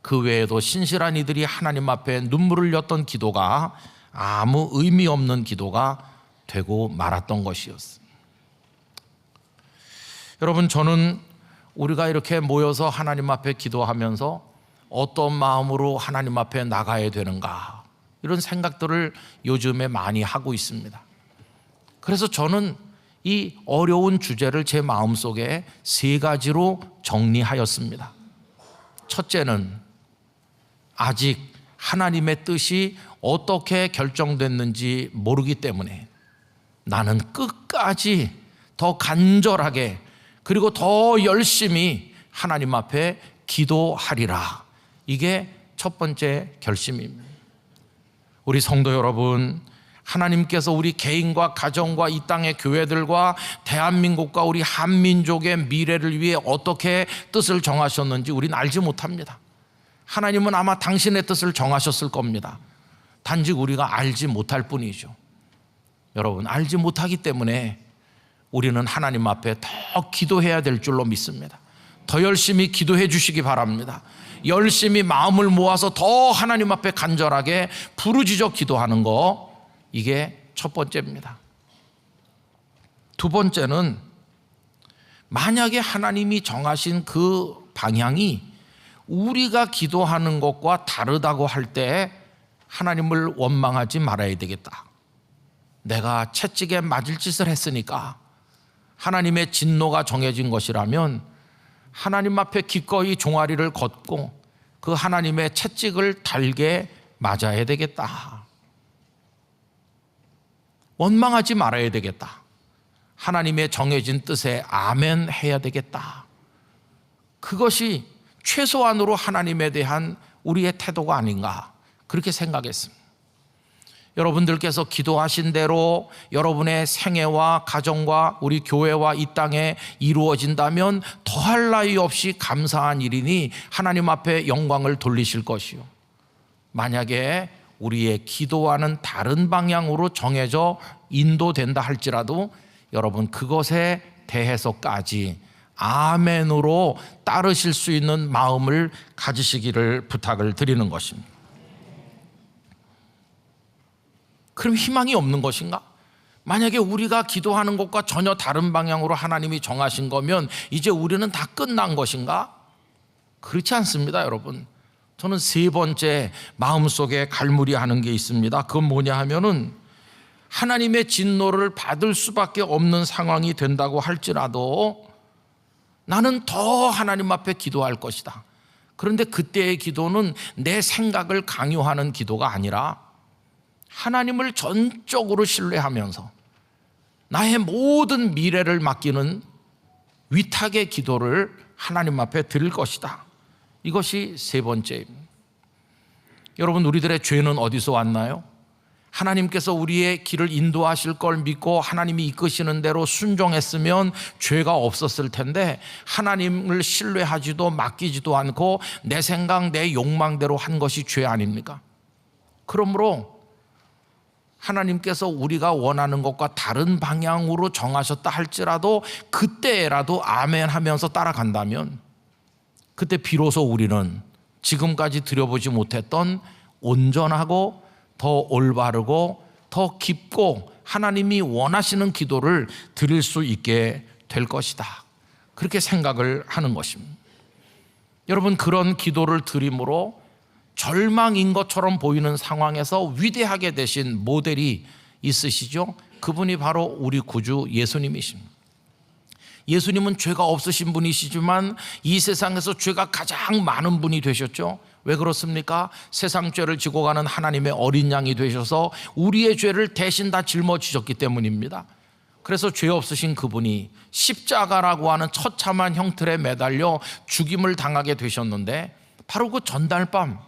그 외에도 신실한 이들이 하나님 앞에 눈물을 흘렸던 기도가 아무 의미 없는 기도가 되고 말았던 것이었습니다. 여러분, 저는 우리가 이렇게 모여서 하나님 앞에 기도하면서 어떤 마음으로 하나님 앞에 나가야 되는가, 이런 생각들을 요즘에 많이 하고 있습니다. 그래서 저는 이 어려운 주제를 제 마음속에 3가지로 정리하였습니다. 첫째는 아직 하나님의 뜻이 어떻게 결정됐는지 모르기 때문에 나는 끝까지 더 간절하게 그리고 더 열심히 하나님 앞에 기도하리라. 이게 첫 번째 결심입니다. 우리 성도 여러분, 하나님께서 우리 개인과 가정과 이 땅의 교회들과 대한민국과 우리 한민족의 미래를 위해 어떻게 뜻을 정하셨는지 우리는 알지 못합니다. 하나님은 아마 당신의 뜻을 정하셨을 겁니다. 단지 우리가 알지 못할 뿐이죠. 여러분, 알지 못하기 때문에 우리는 하나님 앞에 더 기도해야 될 줄로 믿습니다. 더 열심히 기도해 주시기 바랍니다. 열심히 마음을 모아서 더 하나님 앞에 간절하게 부르짖어 기도하는 거, 이게 첫 번째입니다. 두 번째는 만약에 하나님이 정하신 그 방향이 우리가 기도하는 것과 다르다고 할 때 하나님을 원망하지 말아야 되겠다. 내가 채찍에 맞을 짓을 했으니까 하나님의 진노가 정해진 것이라면 하나님 앞에 기꺼이 종아리를 걷고 그 하나님의 채찍을 달게 맞아야 되겠다. 원망하지 말아야 되겠다. 하나님의 정해진 뜻에 아멘 해야 되겠다. 그것이 최소한으로 하나님에 대한 우리의 태도가 아닌가, 그렇게 생각했습니다. 여러분들께서 기도하신 대로 여러분의 생애와 가정과 우리 교회와 이 땅에 이루어진다면 더할 나위 없이 감사한 일이니 하나님 앞에 영광을 돌리실 것이요, 만약에 우리의 기도와는 다른 방향으로 정해져 인도된다 할지라도 여러분, 그것에 대해서까지 아멘으로 따르실 수 있는 마음을 가지시기를 부탁을 드리는 것입니다. 그럼 희망이 없는 것인가? 만약에 우리가 기도하는 것과 전혀 다른 방향으로 하나님이 정하신 거면 이제 우리는 다 끝난 것인가? 그렇지 않습니다, 여러분. 저는 3번째 마음속에 갈무리하는 게 있습니다. 그건 뭐냐 하면은 하나님의 진노를 받을 수밖에 없는 상황이 된다고 할지라도 나는 더 하나님 앞에 기도할 것이다. 그런데 그때의 기도는 내 생각을 강요하는 기도가 아니라 하나님을 전적으로 신뢰하면서 나의 모든 미래를 맡기는 위탁의 기도를 하나님 앞에 드릴 것이다. 이것이 3번째입니다. 여러분, 우리들의 죄는 어디서 왔나요? 하나님께서 우리의 길을 인도하실 걸 믿고 하나님이 이끄시는 대로 순종했으면 죄가 없었을 텐데 하나님을 신뢰하지도 맡기지도 않고 내 생각, 내 욕망대로 한 것이 죄 아닙니까? 그러므로 하나님께서 우리가 원하는 것과 다른 방향으로 정하셨다 할지라도 그때라도 아멘 하면서 따라간다면 그때 비로소 우리는 지금까지 드려보지 못했던 온전하고 더 올바르고 더 깊고 하나님이 원하시는 기도를 드릴 수 있게 될 것이다. 그렇게 생각을 하는 것입니다. 여러분, 그런 기도를 드림으로 절망인 것처럼 보이는 상황에서 위대하게 되신 모델이 있으시죠? 그분이 바로 우리 구주 예수님이십니다. 예수님은 죄가 없으신 분이시지만 이 세상에서 죄가 가장 많은 분이 되셨죠. 왜 그렇습니까? 세상 죄를 지고 가는 하나님의 어린 양이 되셔서 우리의 죄를 대신 다 짊어지셨기 때문입니다. 그래서 죄 없으신 그분이 십자가라고 하는 처참한 형틀에 매달려 죽임을 당하게 되셨는데 바로 그 전날 밤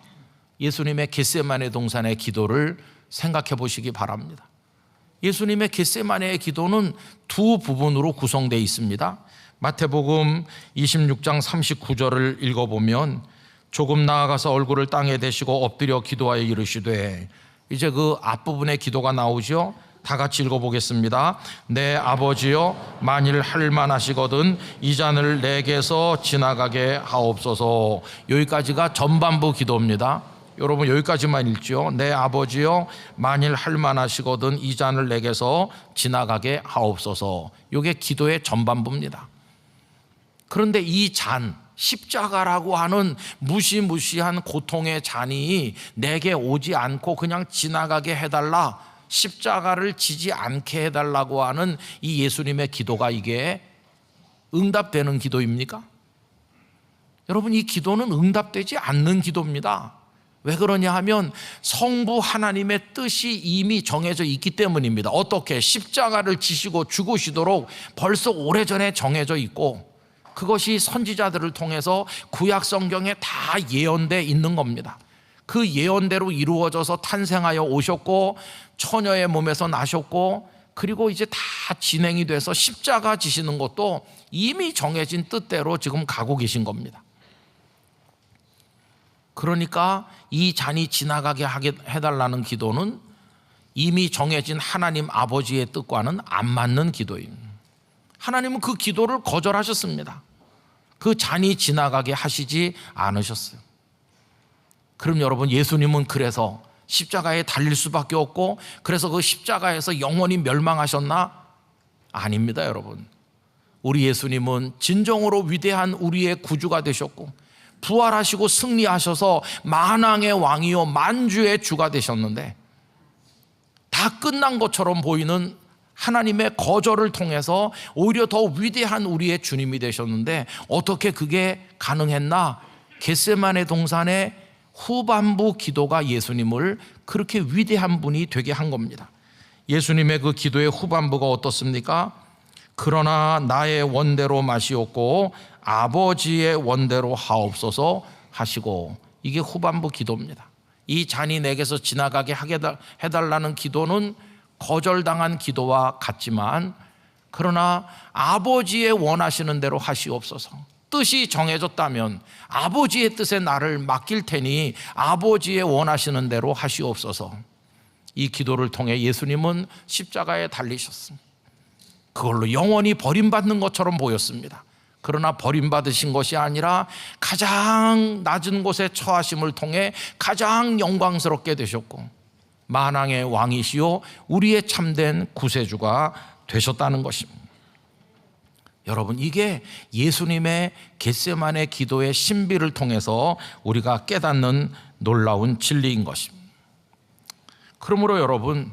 예수님의 겟세마네 동산의 기도를 생각해 보시기 바랍니다. 예수님의 겟세마네의 기도는 두 부분으로 구성되어 있습니다. 마태복음 26장 39절을 읽어보면 조금 나아가서 얼굴을 땅에 대시고 엎드려 기도하여 이르시되, 이제 그 앞부분의 기도가 나오죠. 다 같이 읽어보겠습니다. 내 아버지여, 만일 할만하시거든 이 잔을 내게서 지나가게 하옵소서. 여기까지가 전반부 기도입니다. 여러분 여기까지만 읽죠. 내 아버지여, 만일 할만하시거든 이 잔을 내게서 지나가게 하옵소서. 이게 기도의 전반부입니다. 그런데 이 잔, 십자가라고 하는 무시무시한 고통의 잔이 내게 오지 않고 그냥 지나가게 해달라, 십자가를 지지 않게 해달라고 하는 이 예수님의 기도가 이게 응답되는 기도입니까? 여러분, 이 기도는 응답되지 않는 기도입니다. 왜 그러냐 하면 성부 하나님의 뜻이 이미 정해져 있기 때문입니다. 어떻게? 십자가를 지시고 죽으시도록 벌써 오래전에 정해져 있고, 그것이 선지자들을 통해서 구약 성경에 다 예언되어 있는 겁니다. 그 예언대로 이루어져서 탄생하여 오셨고, 처녀의 몸에서 나셨고, 그리고 이제 다 진행이 돼서 십자가 지시는 것도 이미 정해진 뜻대로 지금 가고 계신 겁니다. 그러니까 이 잔이 지나가게 해달라는 기도는 이미 정해진 하나님 아버지의 뜻과는 안 맞는 기도입니다. 하나님은 그 기도를 거절하셨습니다. 그 잔이 지나가게 하시지 않으셨어요. 그럼 여러분, 예수님은 그래서 십자가에 달릴 수밖에 없고, 그래서 그 십자가에서 영원히 멸망하셨나? 아닙니다, 여러분. 우리 예수님은 진정으로 위대한 우리의 구주가 되셨고, 부활하시고 승리하셔서 만왕의 왕이요 만주의 주가 되셨는데, 다 끝난 것처럼 보이는 하나님의 거절을 통해서 오히려 더 위대한 우리의 주님이 되셨는데, 어떻게 그게 가능했나? 겟세마네 동산의 후반부 기도가 예수님을 그렇게 위대한 분이 되게 한 겁니다. 예수님의 그 기도의 후반부가 어떻습니까? 그러나 나의 원대로 마시옵고 아버지의 원대로 하옵소서 하시고, 이게 후반부 기도입니다. 이 잔이 내게서 지나가게 해달라는 기도는 거절당한 기도와 같지만, 그러나 아버지의 원하시는 대로 하시옵소서. 뜻이 정해졌다면 아버지의 뜻에 나를 맡길 테니 아버지의 원하시는 대로 하시옵소서. 이 기도를 통해 예수님은 십자가에 달리셨습니다. 그걸로 영원히 버림받는 것처럼 보였습니다. 그러나 버림받으신 것이 아니라 가장 낮은 곳에 처하심을 통해 가장 영광스럽게 되셨고, 만왕의 왕이시요 우리의 참된 구세주가 되셨다는 것입니다. 여러분, 이게 예수님의 겟세마네 기도의 신비를 통해서 우리가 깨닫는 놀라운 진리인 것입니다. 그러므로 여러분,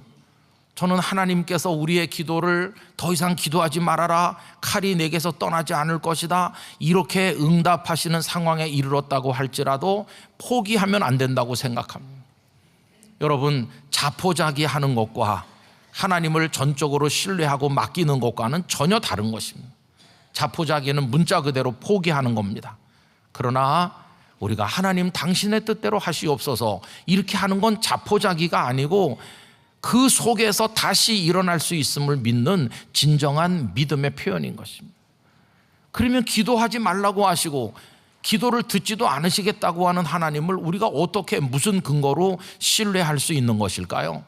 저는 하나님께서 우리의 기도를 더 이상 기도하지 말아라, 칼이 내게서 떠나지 않을 것이다, 이렇게 응답하시는 상황에 이르렀다고 할지라도 포기하면 안 된다고 생각합니다. 여러분, 자포자기하는 것과 하나님을 전적으로 신뢰하고 맡기는 것과는 전혀 다른 것입니다. 자포자기는 문자 그대로 포기하는 겁니다. 그러나 우리가 하나님 당신의 뜻대로 하시옵소서 이렇게 하는 건 자포자기가 아니고, 그 속에서 다시 일어날 수 있음을 믿는 진정한 믿음의 표현인 것입니다. 그러면 기도하지 말라고 하시고 기도를 듣지도 않으시겠다고 하는 하나님을 우리가 어떻게, 무슨 근거로 신뢰할 수 있는 것일까요?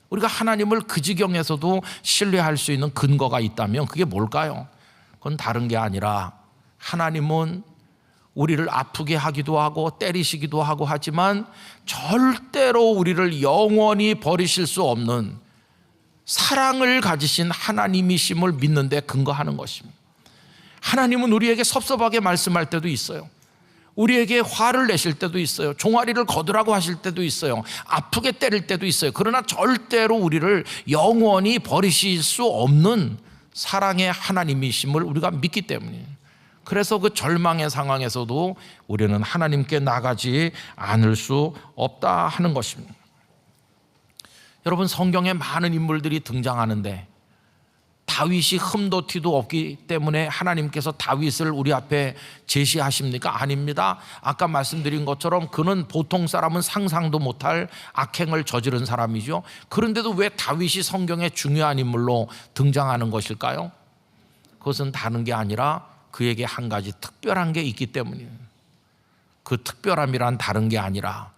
우리가 하나님을 그 지경에서도 신뢰할 수 있는 근거가 있다면 그게 뭘까요? 그건 다른 게 아니라, 하나님은 우리를 아프게 하기도 하고 때리시기도 하고 하지만 절대로 우리를 영원히 버리실 수 없는 사랑을 가지신 하나님이심을 믿는 데 근거하는 것입니다. 하나님은 우리에게 섭섭하게 말씀할 때도 있어요. 우리에게 화를 내실 때도 있어요. 종아리를 거두라고 하실 때도 있어요. 아프게 때릴 때도 있어요. 그러나 절대로 우리를 영원히 버리실 수 없는 사랑의 하나님이심을 우리가 믿기 때문이에요. 그래서 그 절망의 상황에서도 우리는 하나님께 나가지 않을 수 없다 하는 것입니다. 여러분, 성경에 많은 인물들이 등장하는데 다윗이 흠도 티도 없기 때문에 하나님께서 다윗을 우리 앞에 제시하십니까? 아닙니다. 아까 말씀드린 것처럼 그는 보통 사람은 상상도 못할 악행을 저지른 사람이죠. 그런데도 왜 다윗이 성경의 중요한 인물로 등장하는 것일까요? 그것은 다른 게 아니라 그에게 한 가지 특별한 게 있기 때문이에요. 그 특별함이란 다른 게 아니라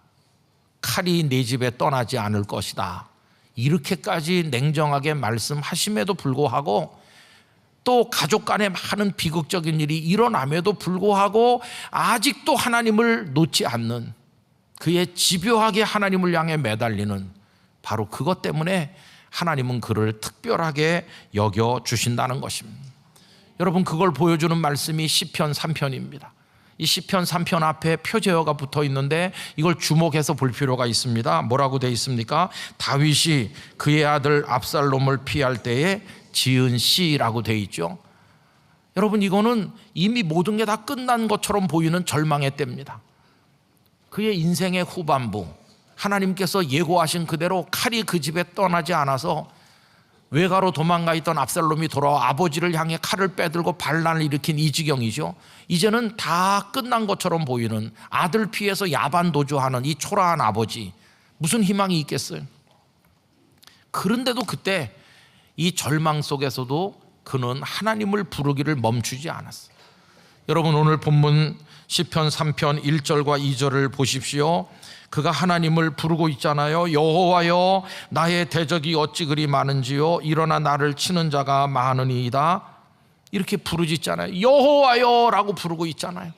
칼이 내 집에 떠나지 않을 것이다. 이렇게까지 냉정하게 말씀하심에도 불구하고 또 가족 간에 많은 비극적인 일이 일어남에도 불구하고 아직도 하나님을 놓지 않는, 그의 집요하게 하나님을 향해 매달리는, 바로 그것 때문에 하나님은 그를 특별하게 여겨주신다는 것입니다. 여러분, 그걸 보여주는 말씀이 시편 3편입니다. 이 시편 3편 앞에 표제어가 붙어 있는데 이걸 주목해서 볼 필요가 있습니다. 뭐라고 되어 있습니까? 다윗이 그의 아들 압살롬을 피할 때에 지은 시라고 되어 있죠. 여러분, 이거는 이미 모든 게 다 끝난 것처럼 보이는 절망의 때입니다. 그의 인생의 후반부, 하나님께서 예고하신 그대로 칼이 그 집에 떠나지 않아서 외가로 도망가 있던 압살롬이 돌아와 아버지를 향해 칼을 빼들고 반란을 일으킨 이 지경이죠. 이제는 다 끝난 것처럼 보이는, 아들 피해서 야반 도주하는 이 초라한 아버지, 무슨 희망이 있겠어요? 그런데도 그때 이 절망 속에서도 그는 하나님을 부르기를 멈추지 않았어요. 여러분, 오늘 본문 시편 3편 1절과 2절을 보십시오. 그가 하나님을 부르고 있잖아요. 여호와여, 나의 대적이 어찌 그리 많은지요. 일어나 나를 치는 자가 많으니이다. 이렇게 부르짖잖아요. 여호와여 라고 부르고 있잖아요.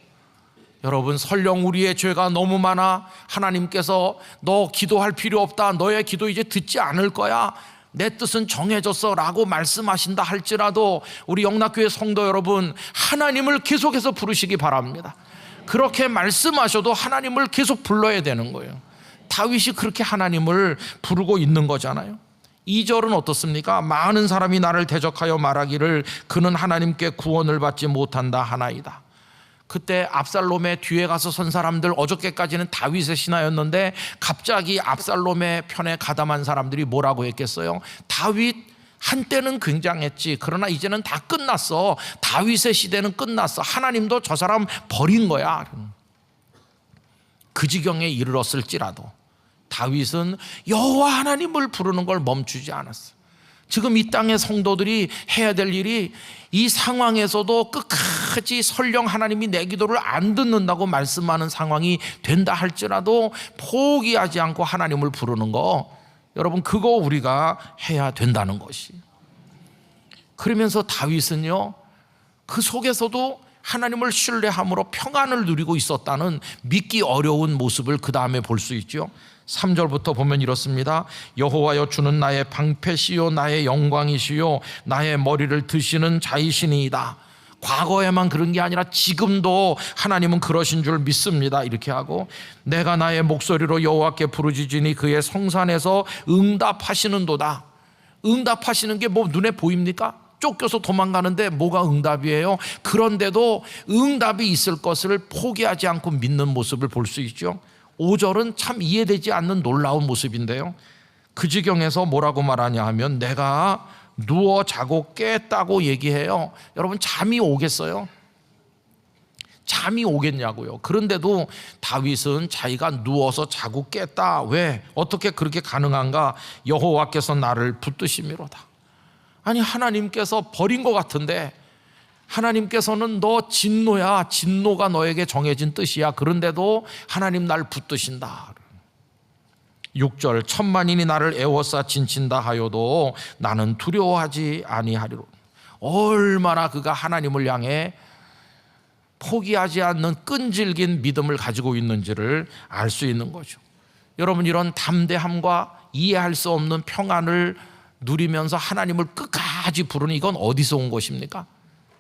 여러분, 설령 우리의 죄가 너무 많아 하나님께서 너 기도할 필요 없다, 너의 기도 이제 듣지 않을 거야, 내 뜻은 정해졌어 라고 말씀하신다 할지라도 우리 영락교회 성도 여러분, 하나님을 계속해서 부르시기 바랍니다. 그렇게 말씀하셔도 하나님을 계속 불러야 되는 거예요. 다윗이 그렇게 하나님을 부르고 있는 거잖아요. 2절은 어떻습니까? 많은 사람이 나를 대적하여 말하기를 그는 하나님께 구원을 받지 못한다 하나이다. 그때 압살롬의 뒤에 가서 선 사람들, 어저께까지는 다윗의 신하였는데 갑자기 압살롬의 편에 가담한 사람들이 뭐라고 했겠어요? 다윗 한때는 굉장했지, 그러나 이제는 다 끝났어. 다윗의 시대는 끝났어. 하나님도 저 사람 버린 거야. 그 지경에 이르렀을지라도 다윗은 여호와 하나님을 부르는 걸 멈추지 않았어. 지금 이 땅의 성도들이 해야 될 일이, 이 상황에서도 끝까지 설령 하나님이 내 기도를 안 듣는다고 말씀하는 상황이 된다 할지라도 포기하지 않고 하나님을 부르는 거, 여러분, 그거 우리가 해야 된다는 것이. 그러면서 다윗은요, 그 속에서도 하나님을 신뢰함으로 평안을 누리고 있었다는 믿기 어려운 모습을 그 다음에 볼 수 있죠. 3절부터 보면 이렇습니다. 여호와여, 주는 나의 방패시요 나의 영광이시요 나의 머리를 드시는 자이시니이다. 과거에만 그런 게 아니라 지금도 하나님은 그러신 줄 믿습니다. 이렇게 하고, 내가 나의 목소리로 여호와께 부르짖으니 그의 성산에서 응답하시는도다. 응답하시는 게 뭐 눈에 보입니까? 쫓겨서 도망가는데 뭐가 응답이에요? 그런데도 응답이 있을 것을 포기하지 않고 믿는 모습을 볼 수 있죠. 5절은 참 이해되지 않는 놀라운 모습인데요, 그 지경에서 뭐라고 말하냐 하면 내가 누워 자고 깼다고 얘기해요. 여러분, 잠이 오겠어요? 잠이 오겠냐고요. 그런데도 다윗은 자기가 누워서 자고 깼다. 왜? 어떻게 그렇게 가능한가? 여호와께서 나를 붙드심이로다. 아니, 하나님께서 버린 것 같은데, 하나님께서는 너 진노야, 진노가 너에게 정해진 뜻이야. 그런데도 하나님 날 붙드신다. 6절, 천만인이 나를 애워싸 진친다 하여도 나는 두려워하지 아니하리로. 얼마나 그가 하나님을 향해 포기하지 않는 끈질긴 믿음을 가지고 있는지를 알 수 있는 거죠. 여러분, 이런 담대함과 이해할 수 없는 평안을 누리면서 하나님을 끝까지 부르는, 이건 어디서 온 것입니까?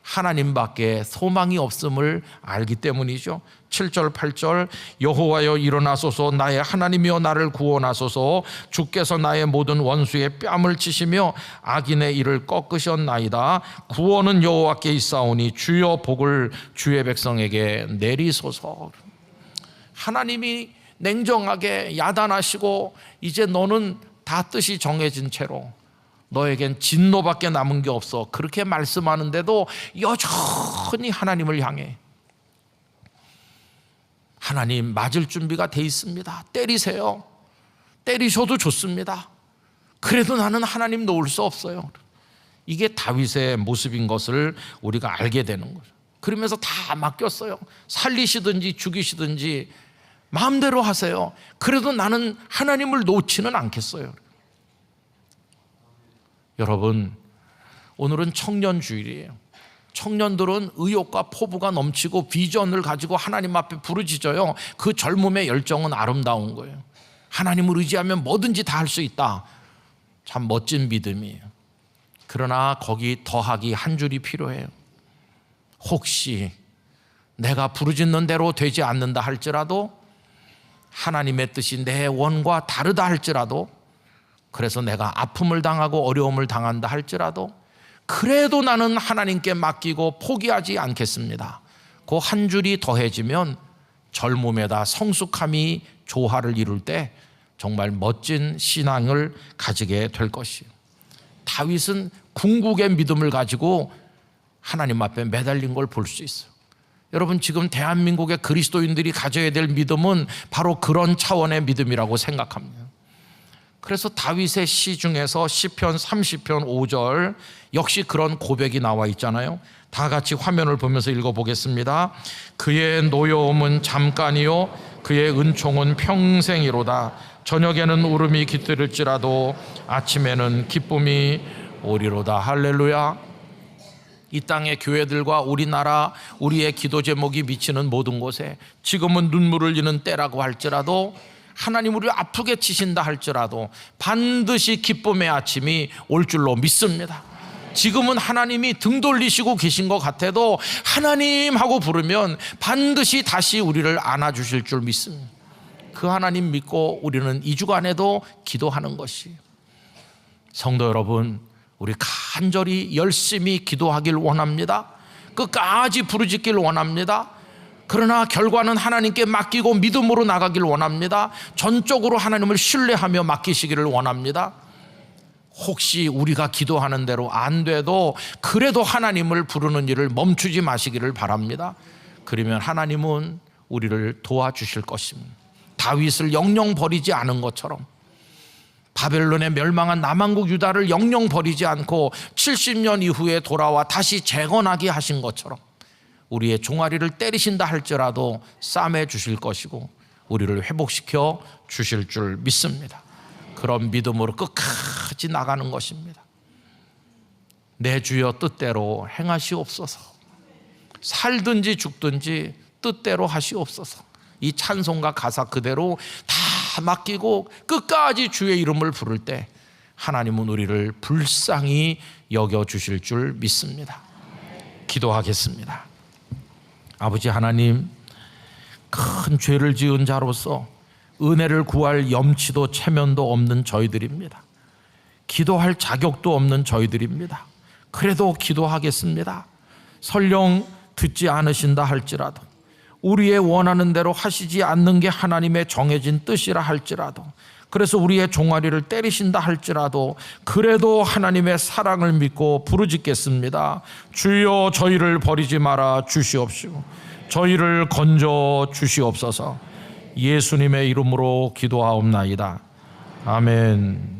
하나님밖에 소망이 없음을 알기 때문이죠. 7절 8절, 여호와여 일어나소서, 나의 하나님이여 나를 구원하소서. 주께서 나의 모든 원수의 뺨을 치시며 악인의 일을 꺾으셨나이다. 구원은 여호와께 있사오니 주여 복을 주의 백성에게 내리소서. 하나님이 냉정하게 야단하시고 이제 너는 다 뜻이 정해진 채로 너에겐 진노밖에 남은 게 없어, 그렇게 말씀하는데도 여전히 하나님을 향해 하나님 맞을 준비가 돼 있습니다. 때리세요. 때리셔도 좋습니다. 그래도 나는 하나님 놓을 수 없어요. 이게 다윗의 모습인 것을 우리가 알게 되는 거죠. 그러면서 다 맡겼어요. 살리시든지 죽이시든지 마음대로 하세요. 그래도 나는 하나님을 놓지는 않겠어요. 여러분, 오늘은 청년주일이에요. 청년들은 의욕과 포부가 넘치고 비전을 가지고 하나님 앞에 부르짖어요. 그 젊음의 열정은 아름다운 거예요. 하나님을 의지하면 뭐든지 다 할 수 있다. 참 멋진 믿음이에요. 그러나 거기 더하기 한 줄이 필요해요. 혹시 내가 부르짖는 대로 되지 않는다 할지라도, 하나님의 뜻이 내 원과 다르다 할지라도, 그래서 내가 아픔을 당하고 어려움을 당한다 할지라도, 그래도 나는 하나님께 맡기고 포기하지 않겠습니다. 그 한 줄이 더해지면 젊음에다 성숙함이 조화를 이룰 때 정말 멋진 신앙을 가지게 될 것이에요. 다윗은 궁극의 믿음을 가지고 하나님 앞에 매달린 걸 볼 수 있어요. 여러분, 지금 대한민국의 그리스도인들이 가져야 될 믿음은 바로 그런 차원의 믿음이라고 생각합니다. 그래서 다윗의 시 중에서 시편 30편 5절 역시 그런 고백이 나와 있잖아요. 다 같이 화면을 보면서 읽어보겠습니다. 그의 노여움은 잠깐이요 그의 은총은 평생이로다. 저녁에는 울음이 깃들을지라도 아침에는 기쁨이 오리로다. 할렐루야. 이 땅의 교회들과 우리나라, 우리의 기도 제목이 미치는 모든 곳에 지금은 눈물을 흘리는 때라고 할지라도, 하나님 우리를 아프게 치신다 할지라도 반드시 기쁨의 아침이 올 줄로 믿습니다. 지금은 하나님이 등 돌리시고 계신 것 같아도 하나님 하고 부르면 반드시 다시 우리를 안아주실 줄 믿습니다. 그 하나님 믿고 우리는 이 주간에도 기도하는 것이, 성도 여러분, 우리 간절히 열심히 기도하길 원합니다. 끝까지 부르짖길 원합니다. 그러나 결과는 하나님께 맡기고 믿음으로 나가길 원합니다. 전적으로 하나님을 신뢰하며 맡기시기를 원합니다. 혹시 우리가 기도하는 대로 안 돼도 그래도 하나님을 부르는 일을 멈추지 마시기를 바랍니다. 그러면 하나님은 우리를 도와주실 것입니다. 다윗을 영영 버리지 않은 것처럼, 바벨론에 멸망한 남한국 유다를 영영 버리지 않고 70년 이후에 돌아와 다시 재건하게 하신 것처럼 우리의 종아리를 때리신다 할지라도 싸매 주실 것이고 우리를 회복시켜 주실 줄 믿습니다. 그런 믿음으로 끝까지 나가는 것입니다. 내 주여 뜻대로 행하시옵소서. 살든지 죽든지 뜻대로 하시옵소서. 이 찬송가 가사 그대로 다 맡기고 끝까지 주의 이름을 부를 때 하나님은 우리를 불쌍히 여겨주실 줄 믿습니다. 기도하겠습니다. 아버지 하나님, 큰 죄를 지은 자로서 은혜를 구할 염치도 체면도 없는 저희들입니다. 기도할 자격도 없는 저희들입니다. 그래도 기도하겠습니다. 설령 듣지 않으신다 할지라도, 우리의 원하는 대로 하시지 않는 게 하나님의 정해진 뜻이라 할지라도, 그래서 우리의 종아리를 때리신다 할지라도 그래도 하나님의 사랑을 믿고 부르짖겠습니다. 주여 저희를 버리지 말아 주시옵시고 저희를 건져 주시옵소서. 예수님의 이름으로 기도하옵나이다. 아멘.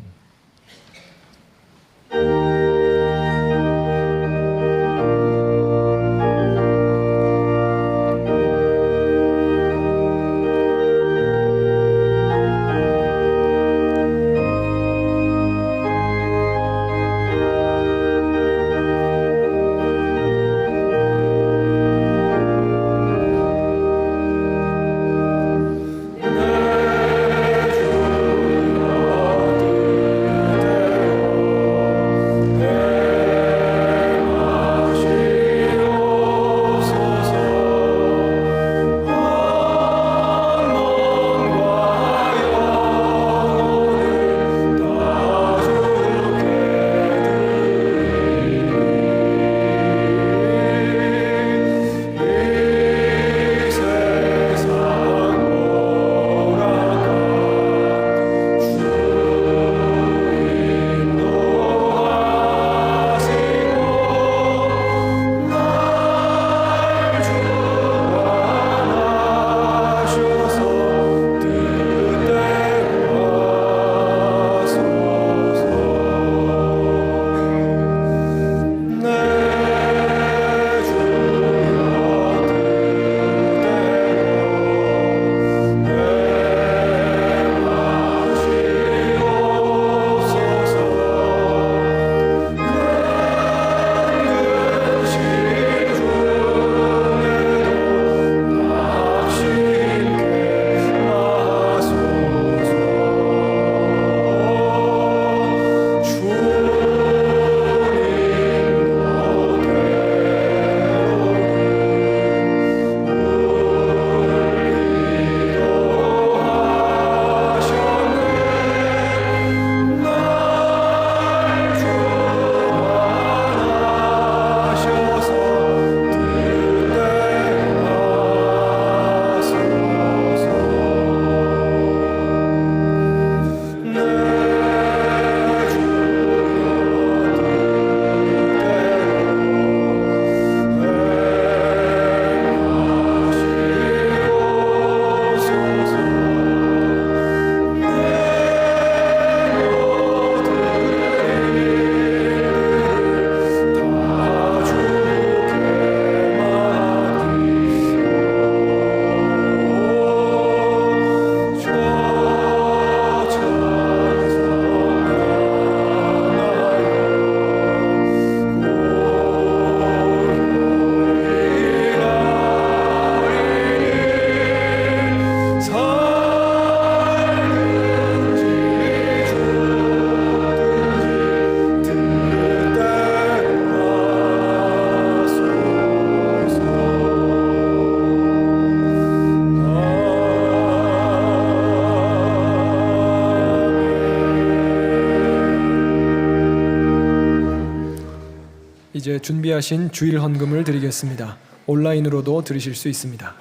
이제 준비하신 주일 헌금을 드리겠습니다. 온라인으로도 드리실 수 있습니다.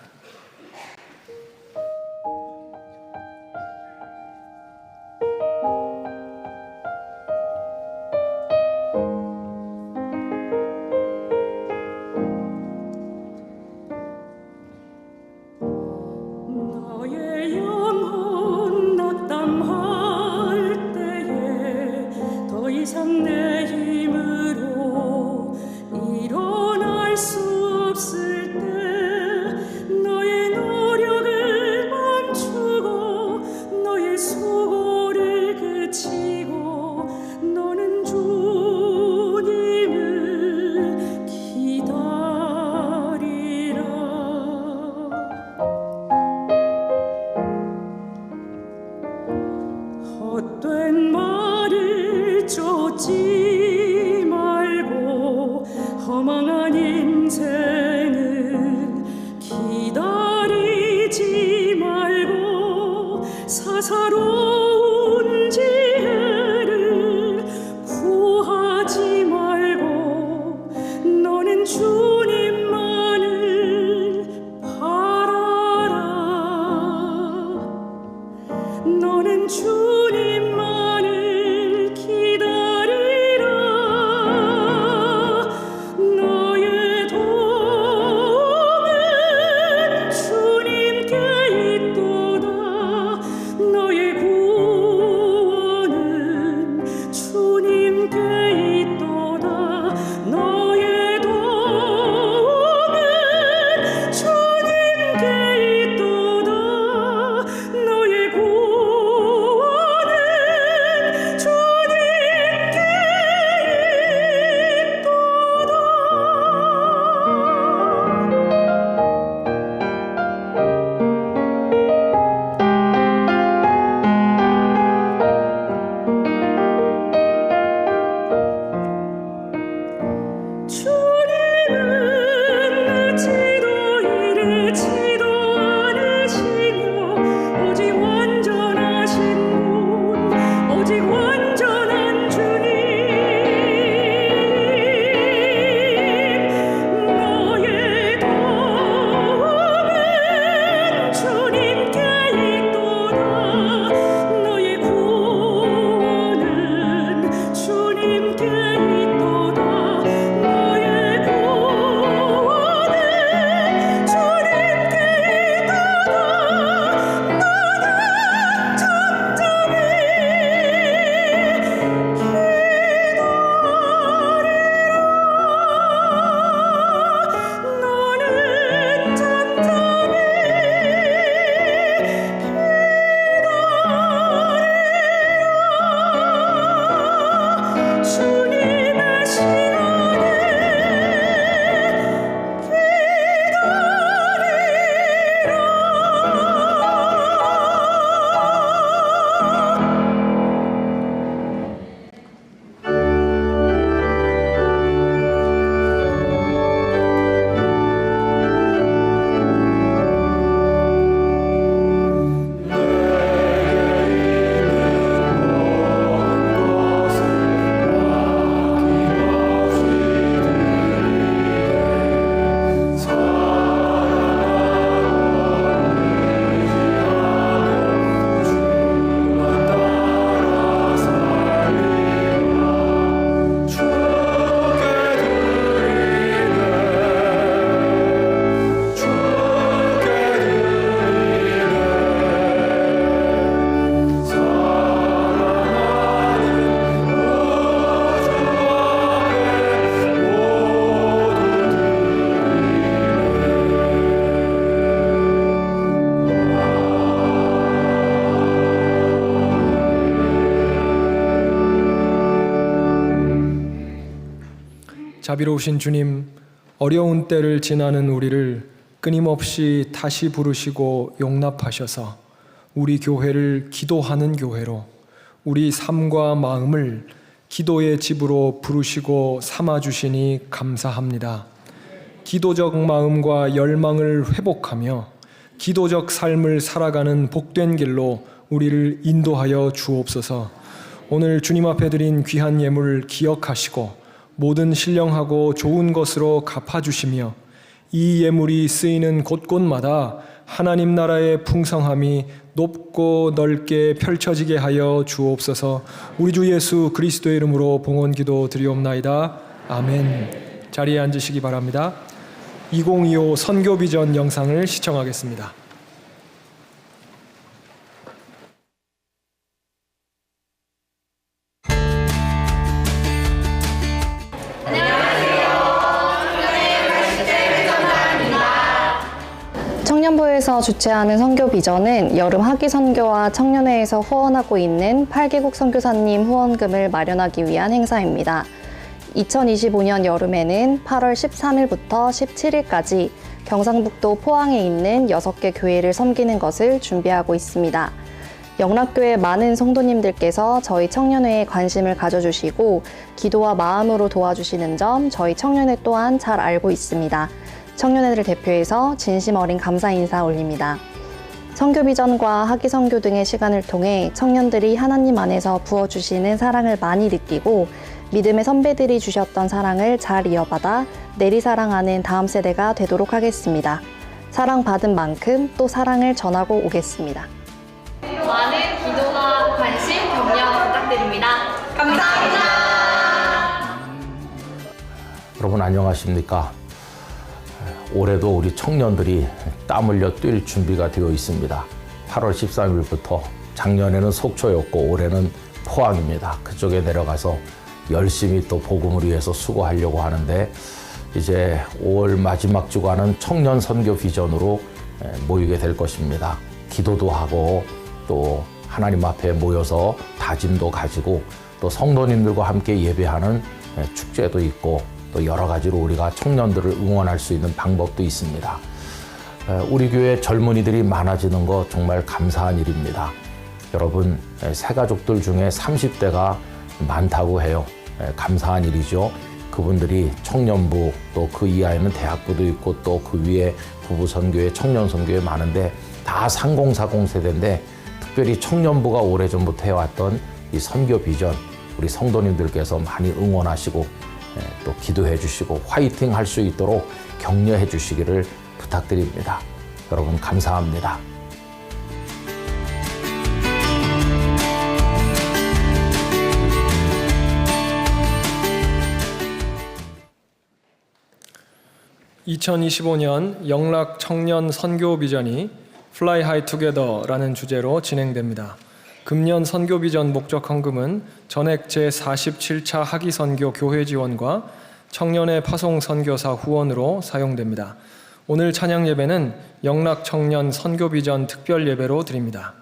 나의 영혼 낙담할 때에 더 이상 내 힘으로 일어날 수 없을 때 너의 노력을 멈추고 너의 수고를 그치고 너는 주님을 기다리라. 헛된 말을 쫓지 말고 허망한 인생을 기다리지 말고 사사로운 지혜를 구하지 말고 너는 주님만을 바라라. 너는 주님만을 기다리라. 너의 도움은 주님께 있도다. 너의 구원은 주님께 있도다. 너의 도움은 주님께 있도다. 너의 구원은 주님께 있도다. 주님은 늦지도 이르지도 않으시며 오직 완전하신 분 오직 완전한 주님. 너의 도움은 주님께 있도다. 너의 구원은 주님께 있도다. 너의 구원은 주님께 있도다. 너는 잠잠히 너는 잠잠히 기다리라. 주님의 시간에 자비로우신 주님, 어려운 때를 지나는 우리를 끊임없이 다시 부르시고 용납하셔서 우리 교회를 기도하는 교회로, 우리 삶과 마음을 기도의 집으로 부르시고 삼아주시니 감사합니다. 기도적 마음과 열망을 회복하며 기도적 삶을 살아가는 복된 길로 우리를 인도하여 주옵소서. 오늘 주님 앞에 드린 귀한 예물 기억하시고 모든 신령하고 좋은 것으로 갚아주시며 이 예물이 쓰이는 곳곳마다 하나님 나라의 풍성함이 높고 넓게 펼쳐지게 하여 주옵소서. 우리 주 예수 그리스도의 이름으로 봉헌기도 드리옵나이다. 아멘. 자리에 앉으시기 바랍니다. 2025 선교비전 영상을 시청하겠습니다. 청년부에서 주최하는 선교비전은 여름 학위 선교와 청년회에서 후원하고 있는 8개국 선교사님 후원금을 마련하기 위한 행사입니다. 2025년 여름에는 8월 13일부터 17일까지 경상북도 포항에 있는 6개 교회를 섬기는 것을 준비하고 있습니다. 영락교회 많은 성도님들께서 저희 청년회에 관심을 가져주시고 기도와 마음으로 도와주시는 점 저희 청년회 또한 잘 알고 있습니다. 청년회를 대표해서 진심 어린 감사 인사 올립니다. 선교비전과 학위선교 등의 시간을 통해 청년들이 하나님 안에서 부어주시는 사랑을 많이 느끼고 믿음의 선배들이 주셨던 사랑을 잘 이어받아 내리사랑하는 다음 세대가 되도록 하겠습니다. 사랑받은 만큼 또 사랑을 전하고 오겠습니다. 많은 기도와 관심, 격려 부탁드립니다. 감사합니다. 여러분 안녕하십니까? 올해도 우리 청년들이 땀 흘려 뛸 준비가 되어 있습니다. 8월 13일부터 작년에는 속초였고 올해는 포항입니다. 그쪽에 내려가서 열심히 또 복음을 위해서 수고하려고 하는데 이제 5월 마지막 주간은 청년 선교 비전으로 모이게 될 것입니다. 기도도 하고 또 하나님 앞에 모여서 다짐도 가지고 또 성도님들과 함께 예배하는 축제도 있고 또 여러 가지로 우리가 청년들을 응원할 수 있는 방법도 있습니다. 우리 교회 젊은이들이 많아지는 거 정말 감사한 일입니다. 여러분, 새가족들 중에 30대가 많다고 해요. 감사한 일이죠. 그분들이 청년부 또 그 이하에는 대학부도 있고 또 그 위에 부부선교회, 청년선교회 많은데 다 3040 세대인데 특별히 청년부가 오래전부터 해왔던 이 선교 비전 우리 성도님들께서 많이 응원하시고 또 기도해 주시고 화이팅 할 수 있도록 격려해 주시기를 부탁드립니다. 여러분 감사합니다. (2025년) 영락 청년 선교 비전이 Fly High Together라는 주제로 진행됩니다. 금년 선교 비전 목적 헌금은 전액 제47차 학위 선교 교회 지원과 청년의 파송 선교사 후원으로 사용됩니다. 오늘 찬양 예배는 영락 청년 선교 비전 특별 예배로 드립니다.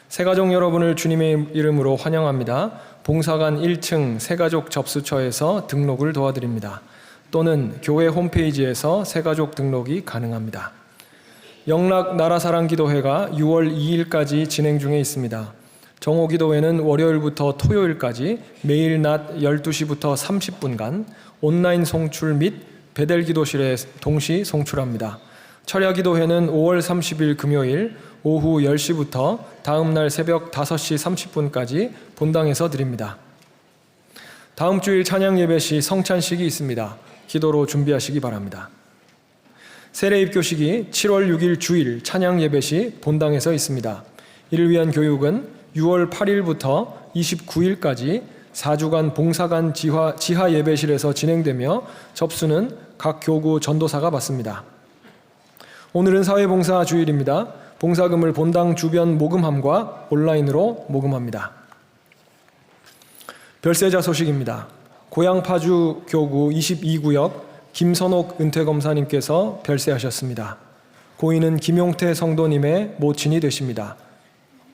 새가족 여러분을 주님의 이름으로 환영합니다. 봉사관 1층 새가족 접수처에서 등록을 도와드립니다. 또는 교회 홈페이지에서 새가족 등록이 가능합니다. 영락 나라사랑기도회가 6월 2일까지 진행 중에 있습니다. 정오기도회는 월요일부터 토요일까지 매일 낮 12시부터 30분간 온라인 송출 및 베델기도실에 동시 송출합니다. 철야기도회는 5월 30일 금요일 오후 10시부터 다음 날 새벽 5시 30분까지 본당에서 드립니다. 다음 주일 찬양 예배 시 성찬식이 있습니다. 기도로 준비하시기 바랍니다. 세례 입교식이 7월 6일 주일 찬양 예배 시 본당에서 있습니다. 이를 위한 교육은 6월 8일부터 29일까지 4주간 봉사관 지하 예배실에서 진행되며 접수는 각 교구 전도사가 받습니다. 오늘은 사회봉사 주일입니다. 봉사금을 본당 주변 모금함과 온라인으로 모금합니다. 별세자 소식입니다. 고양 파주 교구 22구역 김선옥 은퇴검사님께서 별세하셨습니다. 고인은 김용태 성도님의 모친이 되십니다.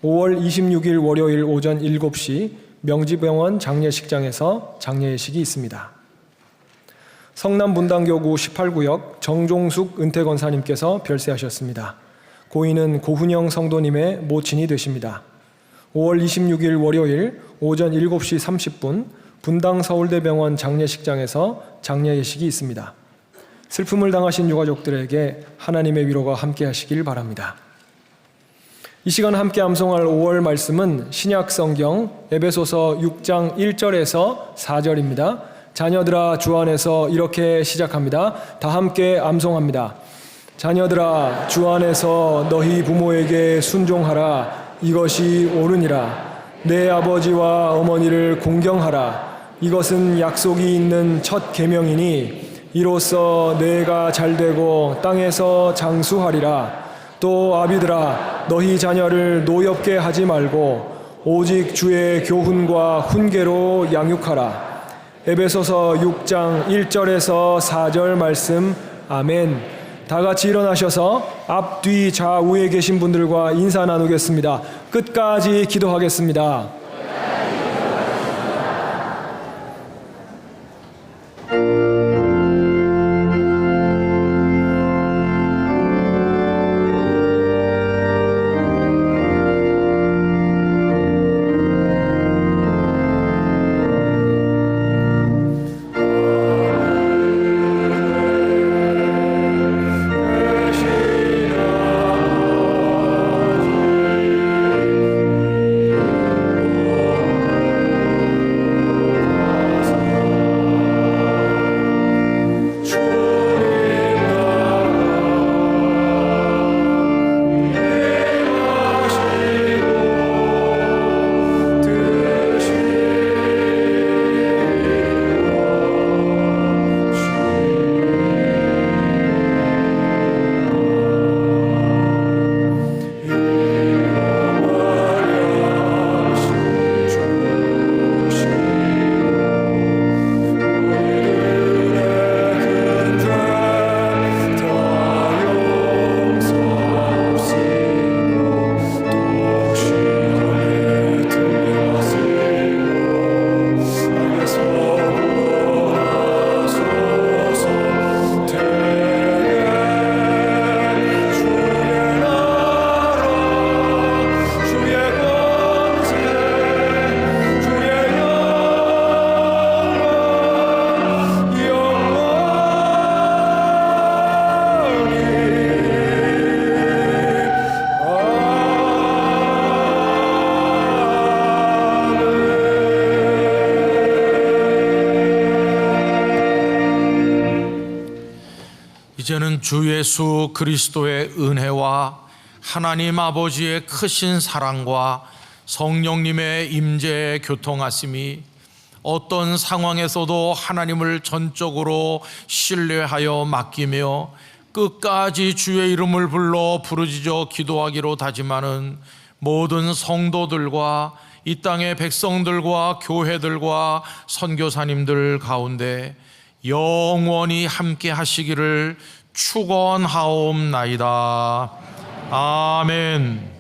5월 26일 월요일 오전 7시 명지병원 장례식장에서 장례식이 있습니다. 성남 분당교구 18구역 정종숙 은퇴검사님께서 별세하셨습니다. 고인은 고훈영 성도님의 모친이 되십니다. 5월 26일 월요일 오전 7시 30분 분당 서울대병원 장례식장에서 장례 예식이 있습니다. 슬픔을 당하신 유가족들에게 하나님의 위로가 함께 하시길 바랍니다. 이 시간 함께 암송할 5월 말씀은 신약 성경 에베소서 6장 1절에서 4절입니다. 자녀들아 주 안에서 이렇게 시작합니다. 다 함께 암송합니다. 자녀들아 주 안에서 너희 부모에게 순종하라. 이것이 옳으니라. 내 아버지와 어머니를 공경하라. 이것은 약속이 있는 첫 계명이니 이로써 내가 잘되고 땅에서 장수하리라. 또 아비들아 너희 자녀를 노엽게 하지 말고 오직 주의 교훈과 훈계로 양육하라. 에베소서 6장 1절에서 4절 말씀. 아멘. 다 같이 일어나셔서 앞뒤 좌우에 계신 분들과 인사 나누겠습니다. 끝까지 기도하겠습니다. 이제는 주 예수 그리스도의 은혜와 하나님 아버지의 크신 사랑과 성령님의 임재의 교통하심이 어떤 상황에서도 하나님을 전적으로 신뢰하여 맡기며 끝까지 주의 이름을 불러 부르짖어 기도하기로 다짐하는 모든 성도들과 이 땅의 백성들과 교회들과 선교사님들 가운데 영원히 함께 하시기를 축원하옵나이다. 아멘.